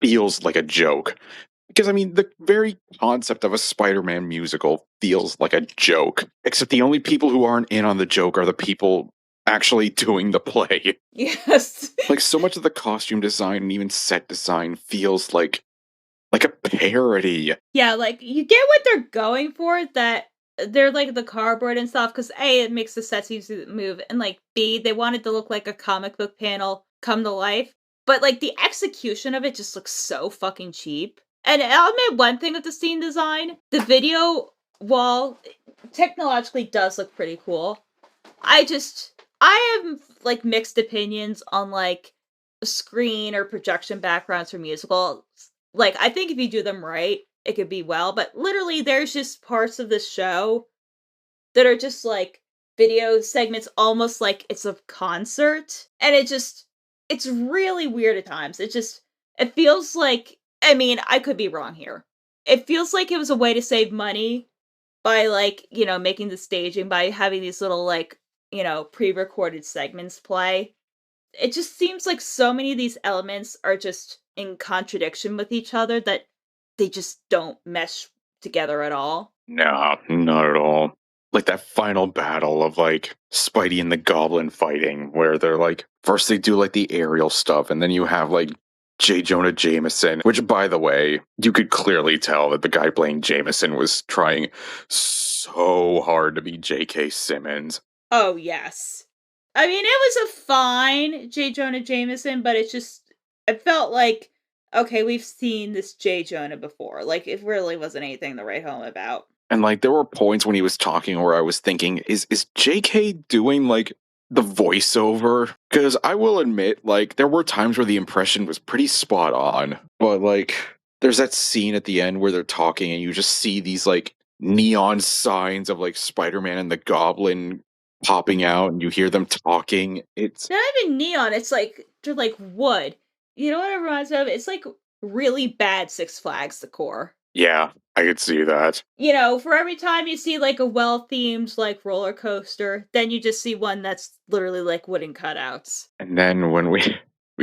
feels like a joke. Because I mean, the very concept of a Spider-Man musical feels like a joke. Except the only people who aren't in on the joke are the people actually doing the play. Yes. Like so much of the costume design and even set design feels like a parody. Yeah, like, you get what they're going for, that they're, like, the cardboard and stuff, because A, it makes the sets easy to move, and, like, B, they wanted to look like a comic book panel come to life, but, like, the execution of it just looks so fucking cheap. And I'll admit one thing with the scene design, the video wall technologically does look pretty cool. I have, like, mixed opinions on, like, screen or projection backgrounds for musicals. Like, I think if you do them right, it could be well, but literally there's just parts of this show that are just, like, video segments almost like it's a concert, and it's really weird at times. It feels like, I mean, I could be wrong here. It feels like it was a way to save money by, like, you know, making the staging, by having these little, like, you know, pre-recorded segments play. It just seems like so many of these elements are just in contradiction with each other that they just don't mesh together at all. No, not at all. Like that final battle of like Spidey and the Goblin fighting, where they're like, first they do like the aerial stuff, and then you have like J. Jonah Jameson, which, by the way, you could clearly tell that the guy playing Jameson was trying so hard to be J.K. Simmons. Oh, yes. I mean, it was a fine J. Jonah Jameson, but it felt like, okay, we've seen this J. Jonah before. Like, it really wasn't anything to write home about. And like, there were points when he was talking where I was thinking, is J.K. doing like the voiceover? Because I will admit, like, there were times where the impression was pretty spot on. But like, there's that scene at the end where they're talking and you just see these like neon signs of like Spider-Man and the Goblin popping out, and you hear them talking. It's not even neon, it's like, they're like wood. You know what it reminds me of? It's like really bad Six Flags decor. Yeah, I could see that. You know, for every time you see like a well-themed like roller coaster, then you just see one that's literally like wooden cutouts. And then when we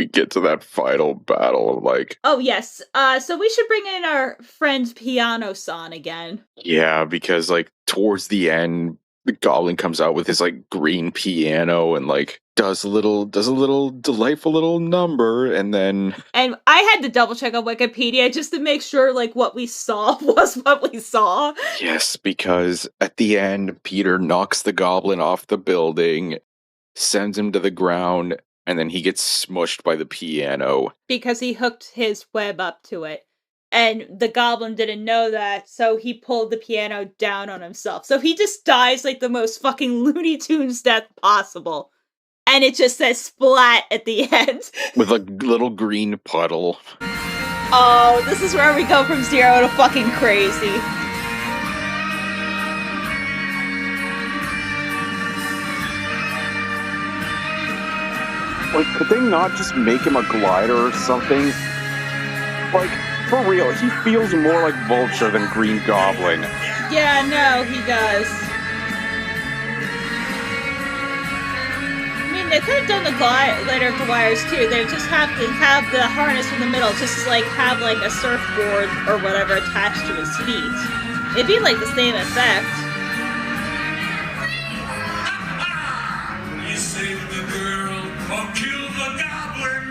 get to that final battle of like, oh yes, so we should bring in our friend Piano-san again. Yeah, because like towards the end, the Goblin comes out with his like green piano and like does a little delightful little number, and then I had to double check on Wikipedia just to make sure like what we saw was what we saw. Yes, because at the end, Peter knocks the Goblin off the building, sends him to the ground, and then he gets smushed by the piano because he hooked his web up to it. And the Goblin didn't know that, so he pulled the piano down on himself. So he just dies like the most fucking Looney Tunes death possible. And it just says splat at the end. With a little green puddle. Oh, this is where we go from zero to fucking crazy. Like, could they not just make him a glider or something? Like, for real, he feels more like Vulture than Green Goblin. Yeah, no, he does. I mean, they could have done the glider of the wires too. They just have to have the harness in the middle, just like have like a surfboard or whatever attached to his feet. It'd be like the same effect. You save the girl or kill the goblin.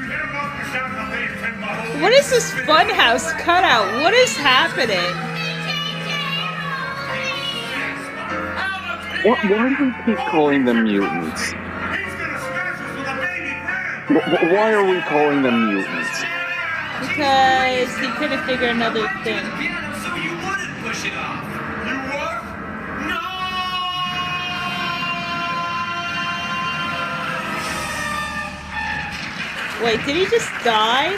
What is this funhouse cutout? What is happening? Why do we keep calling them mutants? Why are we calling them mutants? Because he couldn't figure another thing. So you wouldn't push it off. You what? No! Wait, did he just die?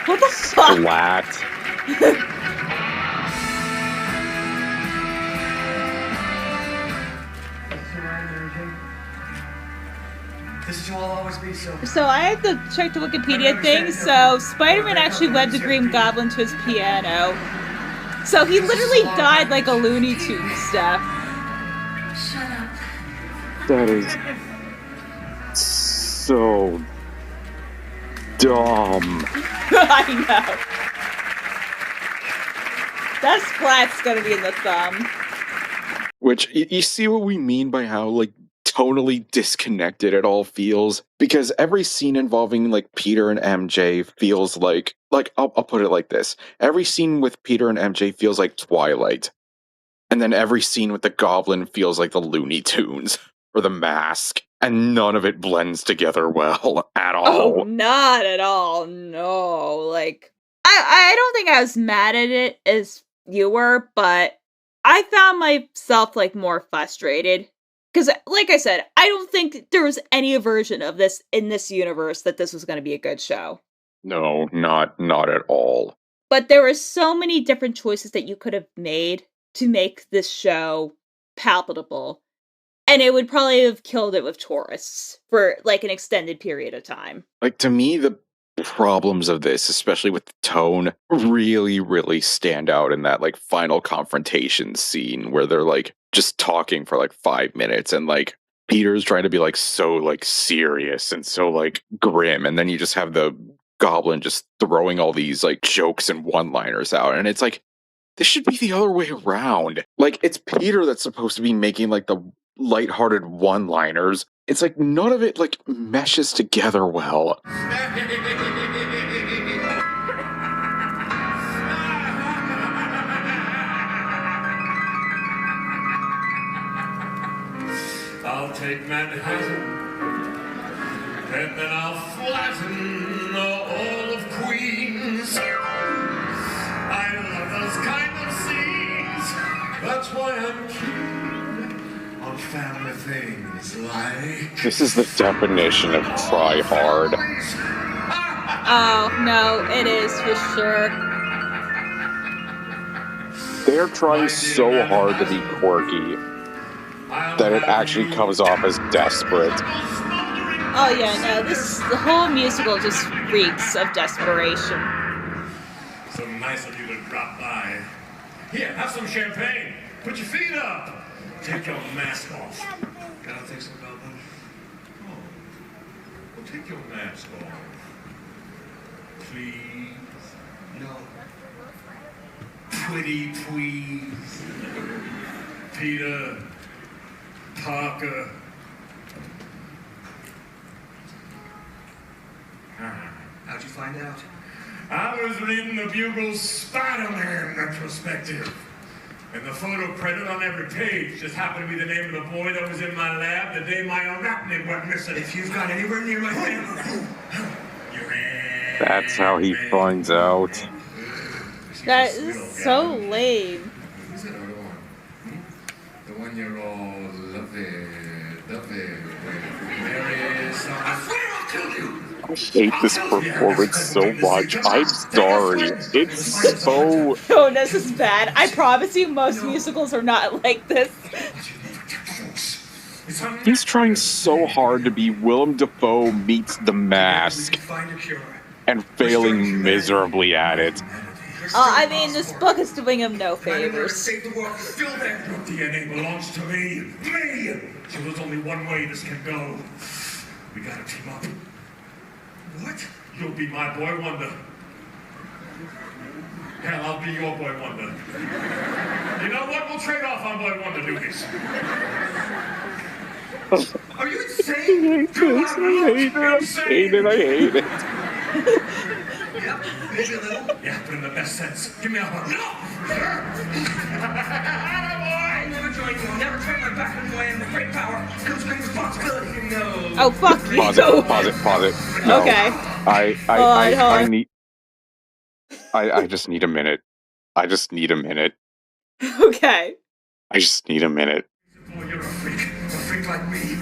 What the fuck? Splat. This will always be so. So I had to check the Wikipedia thing. So Spider-Man actually led the Green Goblin to his piano. So he literally died like a Looney Tunes step. Shut up. That is so dumb. I know. That splat's gonna be in the thumb. Which, you see what we mean by how, like, tonally disconnected it all feels? Because every scene involving, like, Peter and MJ feels like I'll put it like this. Every scene with Peter and MJ feels like Twilight. And then every scene with the Goblin feels like the Looney Tunes or the Mask. And none of it blends together well at all. Oh, not at all. No. Like, I don't think I was mad at it as you were, but I found myself, like, more frustrated. Because, like I said, I don't think there was any version of this in this universe that this was going to be a good show. No, not at all. But there were so many different choices that you could have made to make this show palatable. And it would probably have killed it with tourists for, like, an extended period of time. Like, to me, the problems of this, especially with the tone, really, really stand out in that, like, final confrontation scene where they're, like, just talking for, like, 5 minutes and, like, Peter's trying to be, like, so, like, serious and so, like, grim, and then you just have the Goblin just throwing all these, like, jokes and one-liners out, and it's like, this should be the other way around. Like, it's Peter that's supposed to be making, like, the lighthearted one-liners. It's like, none of it, like, meshes together well. I'll take Manhattan, and then I'll flatten all of Queens. I love those kind of scenes. That's why I'm keen on family things like. This is the definition of try hard. Oh, no, it is for sure. They're trying so hard to be quirky that it actually comes off as desperate. Oh yeah, no, the whole musical just reeks of desperation. So nice of you to drop by. Here, have some champagne. Put your feet up. Take your mask off. Gotta think so about that. Oh. Well, take your mask off. Please. No. Pretty please. Peter Parker. How'd you find out? I was reading the Bugle's Spider-Man retrospective. And the photo credit on every page just happened to be the name of the boy that was in my lab the day my arachnid went missing. If you've got anywhere near my family, That's how he finds out. That is so lame. Who's that other one? The one you're all lovey. There is I swear I'll kill you! I hate this performance so much. I'm sorry. It's so... Oh, this is bad. I promise you, most musicals are not like this. He's trying so hard to be Willem Dafoe meets The Mask and failing miserably at it. I mean, this book is doing him no favors. Your DNA belongs to me. Me! So there's only one way this can go. We gotta team up. What? You'll be my boy wonder. Hell, I'll be your boy wonder. You know what? We'll trade off on boy wonder duties. Are you insane? I hate it. Yeah, maybe a little. Yeah, but in the best sense. Give me a hug. No! I'll never join you. I'll never turn my back on you. I am with great power. Comes great responsibility. No. Oh, fuck you. Pause it. No. Okay. I need... I just need a minute. I just need a minute. Okay. I just need a minute. Oh, you're a freak like me.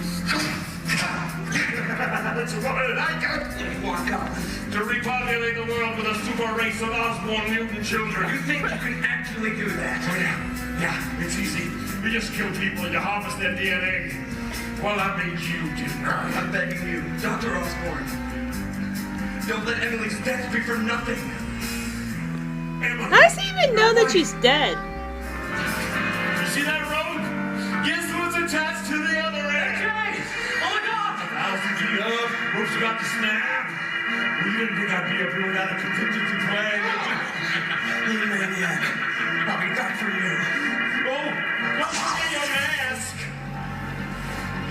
it's a woman and I got walk up to repopulate the world with a super race of Osborn mutant children. You think you can actually do that? Oh, yeah, it's easy. You just kill people and you harvest their DNA. Well, I made you, didn't I? I'm begging you, Dr. Osborn. Don't let Emily's death be for nothing. Emily, How does he even know that she's dead? you see that rope? Guess what's attached to the other end? Okay. Oh my God! 1,000 feet up, rope's about to snap. Well, you didn't think I'd be up here without a contingency plan, did you? You maniac. I'll be back for you. Oh, don't forget your mask.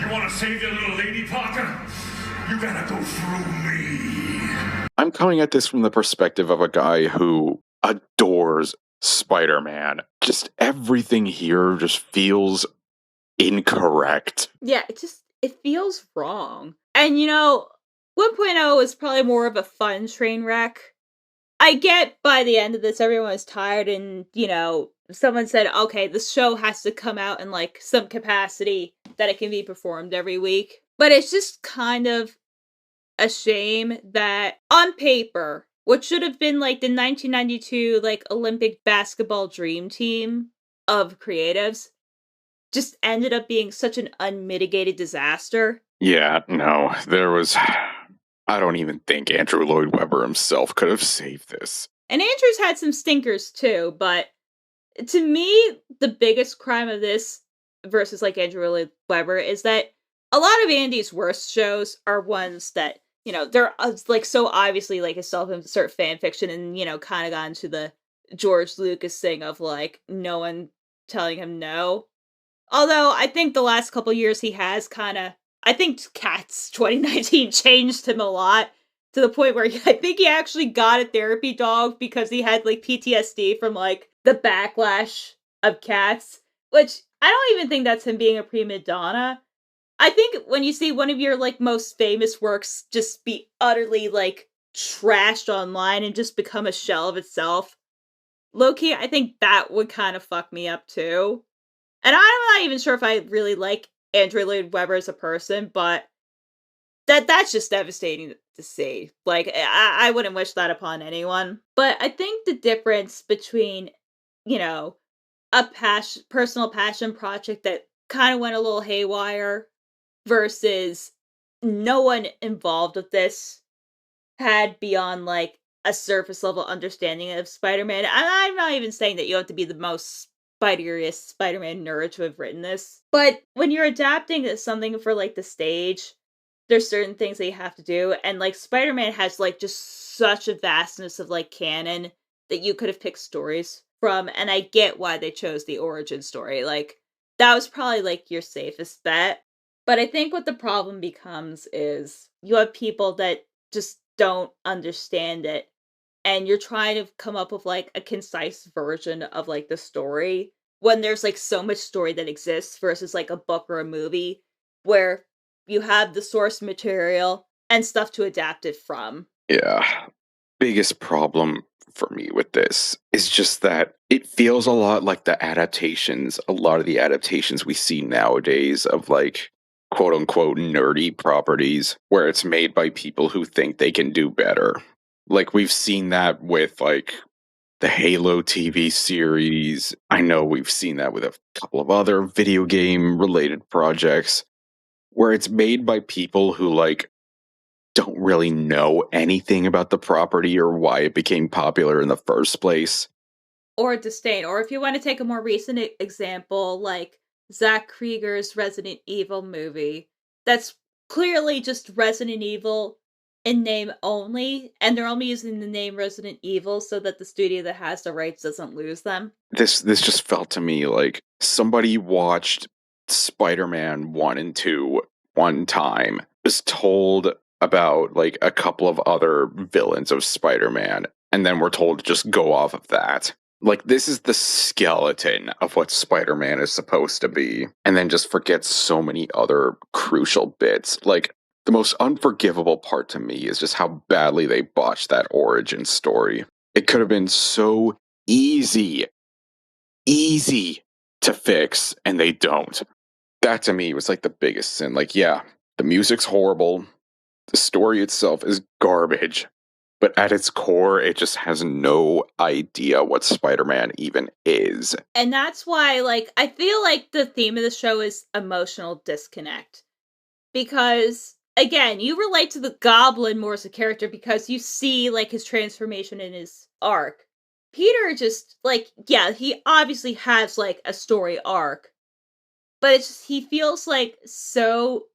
You want to save your little lady, Parker? You gotta go through me. I'm coming at this from the perspective of a guy who adores Spider-Man. Just everything here just feels incorrect. Yeah, it feels wrong. And 1.0 is probably more of a fun train wreck. I get by the end of this, everyone was tired and, someone said, okay, the show has to come out in, like, some capacity that it can be performed every week. But it's just kind of a shame that, on paper, what should have been, like, the 1992, like, Olympic basketball dream team of creatives just ended up being such an unmitigated disaster. Yeah, no, I don't even think Andrew Lloyd Webber himself could have saved this. And Andrew's had some stinkers too, but to me, the biggest crime of this versus like Andrew Lloyd Webber is that a lot of Andy's worst shows are ones that, they're like so obviously like a self-insert fan fiction and, kind of got into the George Lucas thing of like no one telling him no. Although I think the last couple years he has I think Cats 2019 changed him a lot to the point where I think he actually got a therapy dog because he had like PTSD from like the backlash of Cats, which I don't even think that's him being a prima donna. I think when you see one of your like most famous works just be utterly like trashed online and just become a shell of itself, low-key, I think that would kind of fuck me up too. And I'm not even sure if I really like Andrew Lloyd Webber as a person, but that's just devastating to see. Like, I wouldn't wish that upon anyone. But I think the difference between, a personal passion project that kind of went a little haywire versus no one involved with this had beyond, like, a surface level understanding of Spider-Man. And I'm not even saying that you have to be the most Spideriest Spider-Man nerd to have written this. But when you're adapting something for, like, the stage, there's certain things that you have to do. And, like, Spider-Man has, like, just such a vastness of, like, canon that you could have picked stories from. And I get why they chose the origin story. Like, that was probably, like, your safest bet. But I think what the problem becomes is you have people that just don't understand it. And you're trying to come up with, like, a concise version of, like, the story when there's, like, so much story that exists versus, like, a book or a movie where you have the source material and stuff to adapt it from. Yeah. Biggest problem for me with this is just that it feels a lot like a lot of the adaptations we see nowadays of, like, quote-unquote nerdy properties where it's made by people who think they can do better. Like, we've seen that with, like, the Halo TV series. I know we've seen that with a couple of other video game-related projects, where it's made by people who, like, don't really know anything about the property or why it became popular in the first place. Or disdain. Or if you want to take a more recent example, like Zach Krieger's Resident Evil movie, that's clearly just Resident Evil in name only, and they're only using the name Resident Evil so that the studio that has the rights doesn't lose them. This just felt to me like somebody watched Spider-Man 1 and 2 one time, was told about, like, a couple of other villains of Spider-Man, and then we're told to just go off of that. Like, this is the skeleton of what Spider-Man is supposed to be, and then just forgets so many other crucial bits. Like, the most unforgivable part to me is just how badly they botched that origin story. It could have been so easy to fix, and they don't. That to me was like the biggest sin. Like, yeah, the music's horrible. The story itself is garbage, but at its core, it just has no idea what Spider-Man even is. And that's why, like, I feel like the theme of the show is emotional disconnect. Because, again, you relate to the Goblin more as a character because you see, like, his transformation in his arc. Peter just, like, yeah, he obviously has, like, a story arc, but it's just, he feels, like, so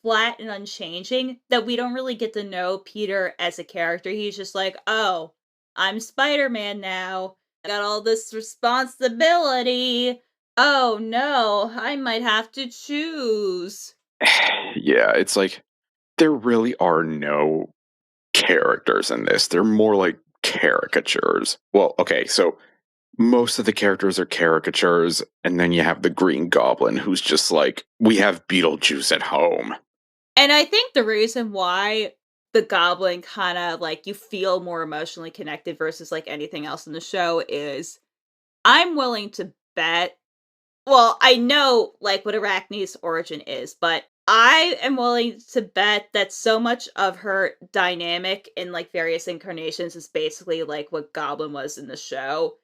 flat and unchanging that we don't really get to know Peter as a character. He's just like, oh, I'm Spider-Man now. I got all this responsibility. Oh no, I might have to choose. Yeah, it's like there really are no characters in this. They're more like caricatures. Well, okay, so most of the characters are caricatures, and then you have the Green Goblin who's just like, we have Beetlejuice at home. And I think the reason why the Goblin kind of, like, you feel more emotionally connected versus, like, anything else in the show is I'm willing to bet, well, I know, like, what Arachne's origin is, but I am willing to bet that so much of her dynamic in, like, various incarnations is basically, like, what Goblin was in the show.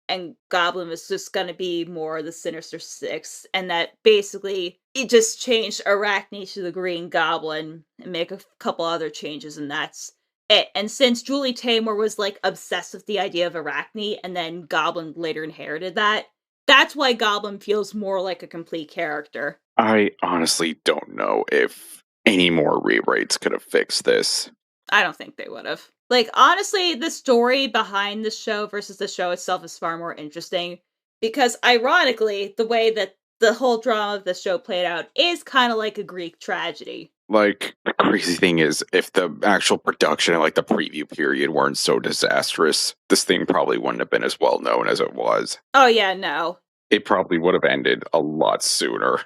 And Goblin was just gonna be more the Sinister Six, and that basically it just changed Arachne to the Green Goblin and make a couple other changes, and that's it. And since Julie Taymor was like obsessed with the idea of Arachne, and then Goblin later inherited that, that's why Goblin feels more like a complete character. I honestly don't know if any more rewrites could have fixed this. I don't think they would have. Like, honestly, the story behind the show versus the show itself is far more interesting because, ironically, the way that the whole drama of the show played out is kind of like a Greek tragedy. Like, the crazy thing is, if the actual production and like the preview period weren't so disastrous, this thing probably wouldn't have been as well known as it was. Oh, yeah, no. It probably would have ended a lot sooner.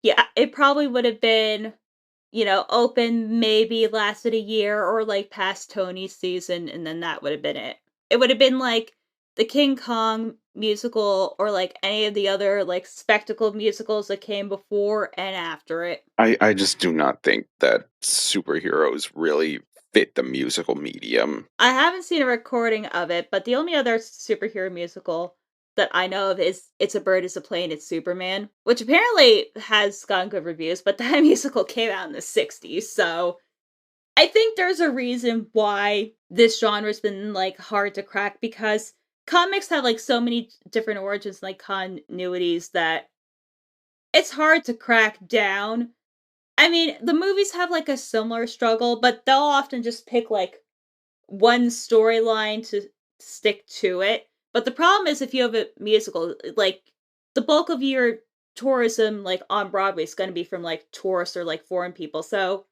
Yeah, it probably would have been, open, maybe lasted a year or like past Tony's season, and then that would have been it. It would have been like the King Kong musical or like any of the other like spectacle musicals that came before and after it. I just do not think that superheroes really fit the musical medium. I haven't seen a recording of it, but the only other superhero musical that I know of is It's a Bird, It's a Plane, It's Superman, which apparently has gotten good reviews, but that musical came out in the 60s, so I think there's a reason why this genre's been, like, hard to crack, because comics have, like, so many different origins and, like, continuities that it's hard to crack down. I mean, the movies have, like, a similar struggle, but they'll often just pick, like, one storyline to stick to it. But the problem is if you have a musical, like, the bulk of your tourism, like, on Broadway is gonna be from, like, tourists or, like, foreign people, so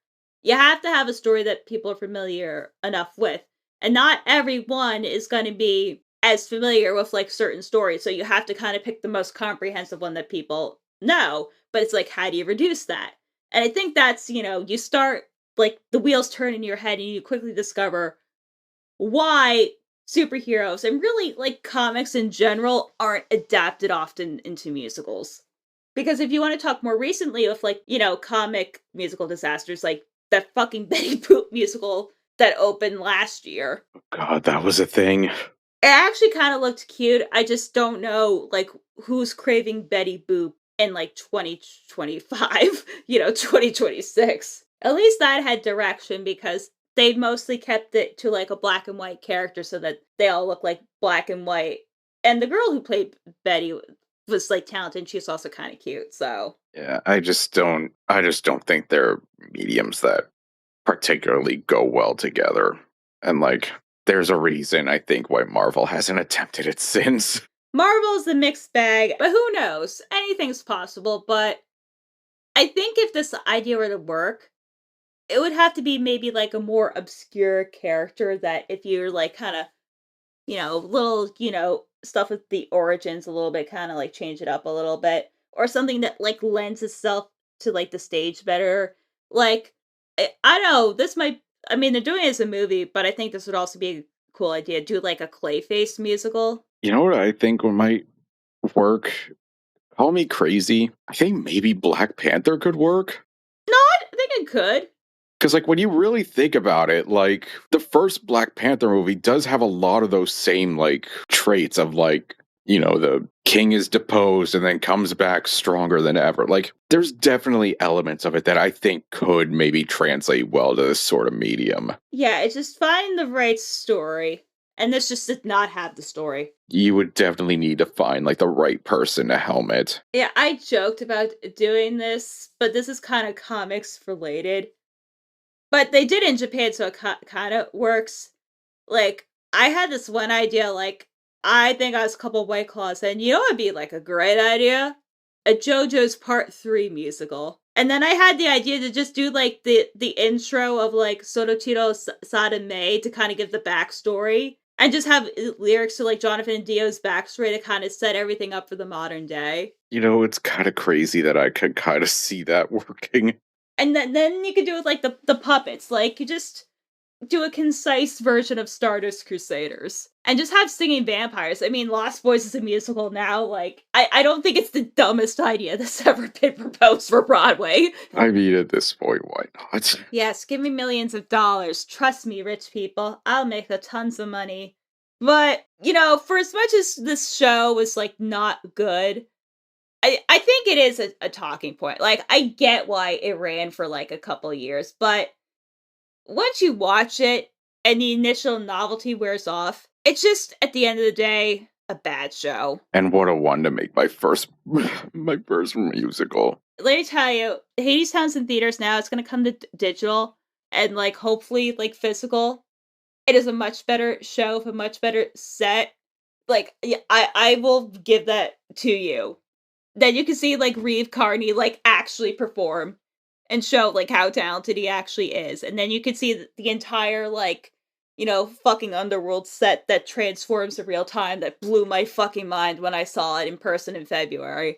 you have to have a story that people are familiar enough with, and not everyone is gonna be as familiar with, like, certain stories, so you have to kinda pick the most comprehensive one that people know, but it's like, how do you reduce that? And I think that's, you start, like, the wheels turn in your head and you quickly discover why superheroes and really like comics in general aren't adapted often into musicals. Because if you want to talk more recently with like, comic musical disasters, like that fucking Betty Boop musical that opened last year. God, that was a thing. It actually kind of looked cute. I just don't know like who's craving Betty Boop in like 2025, 2026. At least that had direction because they mostly kept it to like a black and white character so that they all look like black and white. And the girl who played Betty was like talented and she's also kind of cute, so Yeah, I just don't think they're mediums that particularly go well together. And like there's a reason I think why Marvel hasn't attempted it since. Marvel's a mixed bag, but who knows? Anything's possible, but I think if this idea were to work, it would have to be maybe like a more obscure character that if you're like kind of, little, stuff with the origins a little bit, kind of like change it up a little bit, or something that like lends itself to like the stage better. Like, I don't know, I mean, they're doing it as a movie, but I think this would also be a cool idea. Do like a Clayface musical. You know what I think might work? Call me crazy. I think maybe Black Panther could work. I think it could. Because, like, when you really think about it, like, the first Black Panther movie does have a lot of those same, like, traits of, like, the king is deposed and then comes back stronger than ever. Like, there's definitely elements of it that I think could maybe translate well to this sort of medium. Yeah, it's just find the right story. And this just did not have the story. You would definitely need to find, like, the right person to helm it. Yeah, I joked about doing this, but this is kind of comics related. But they did in Japan, so it kind of works. Like, I had this one idea, like, I think I was a couple White Claws, and it'd be, like, a great idea? A JoJo's Part 3 musical. And then I had the idea to just do, like, the intro of, like, Sotochiro Sadame to kind of give the backstory. And just have lyrics to, like, Jonathan and Dio's backstory to kind of set everything up for the modern day. It's kind of crazy that I could kind of see that working. And then you could do it like the puppets. Like, you just do a concise version of Stardust Crusaders. And just have singing vampires. I mean, Lost Boys is a musical now. Like, I don't think it's the dumbest idea that's ever been proposed for Broadway. I mean, at this point, why not? Yes, give me millions of dollars. Trust me, rich people. I'll make tons of money. But, for as much as this show was, like, not good, I think it is a talking point. Like, I get why it ran for, like, a couple years, but once you watch it and the initial novelty wears off, it's just, at the end of the day, a bad show. And what a one to make my first musical. Let me tell you, Hades Town's in theaters now. It's going to come to digital and, like, hopefully, like, physical. It is a much better show with a much better set. Like, I will give that to you. Then you can see, like, Reeve Carney, like, actually perform and show, like, how talented he actually is. And then you can see the entire, like, fucking Underworld set that transforms in real time that blew my fucking mind when I saw it in person in February.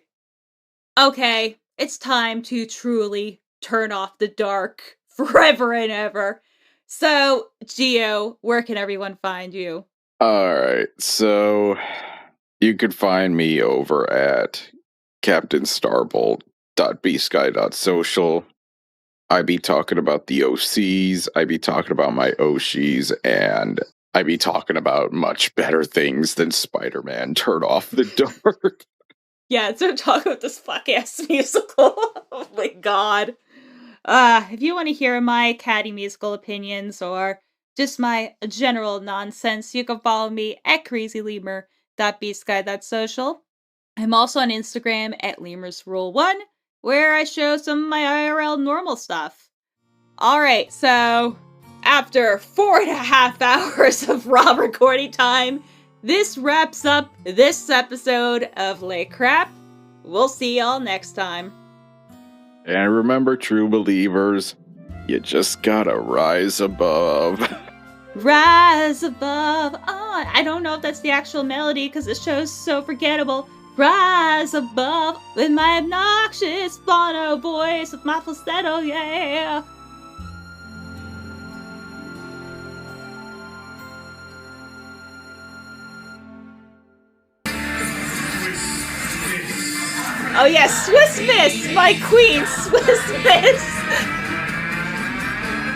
Okay, it's time to truly turn off the dark forever and ever. So, Gio, where can everyone find you? Alright, so you could find me over at captainstarbolt.bsky.social. I be talking about the OCs, I be talking about my Oshis, and I be talking about much better things than Spider-Man Turn Off the Dark. Yeah, so talk about this fuck-ass musical. Oh my god. If you want to hear my catty musical opinions or just my general nonsense, you can follow me at crazylemur.bsky.social. I'm also on Instagram at lemurs_rule1, where I show some of my IRL normal stuff. Alright, so after 4.5 hours of raw recording time, this wraps up this episode of Lay Crap. We'll see y'all next time. And remember, true believers, you just gotta rise above. Rise above. Oh, I don't know if that's the actual melody because the show's so forgettable. Rise above with my obnoxious Bono voice with my falsetto, yeah. Oh yeah, Swiss Miss, my queen, Swiss Miss.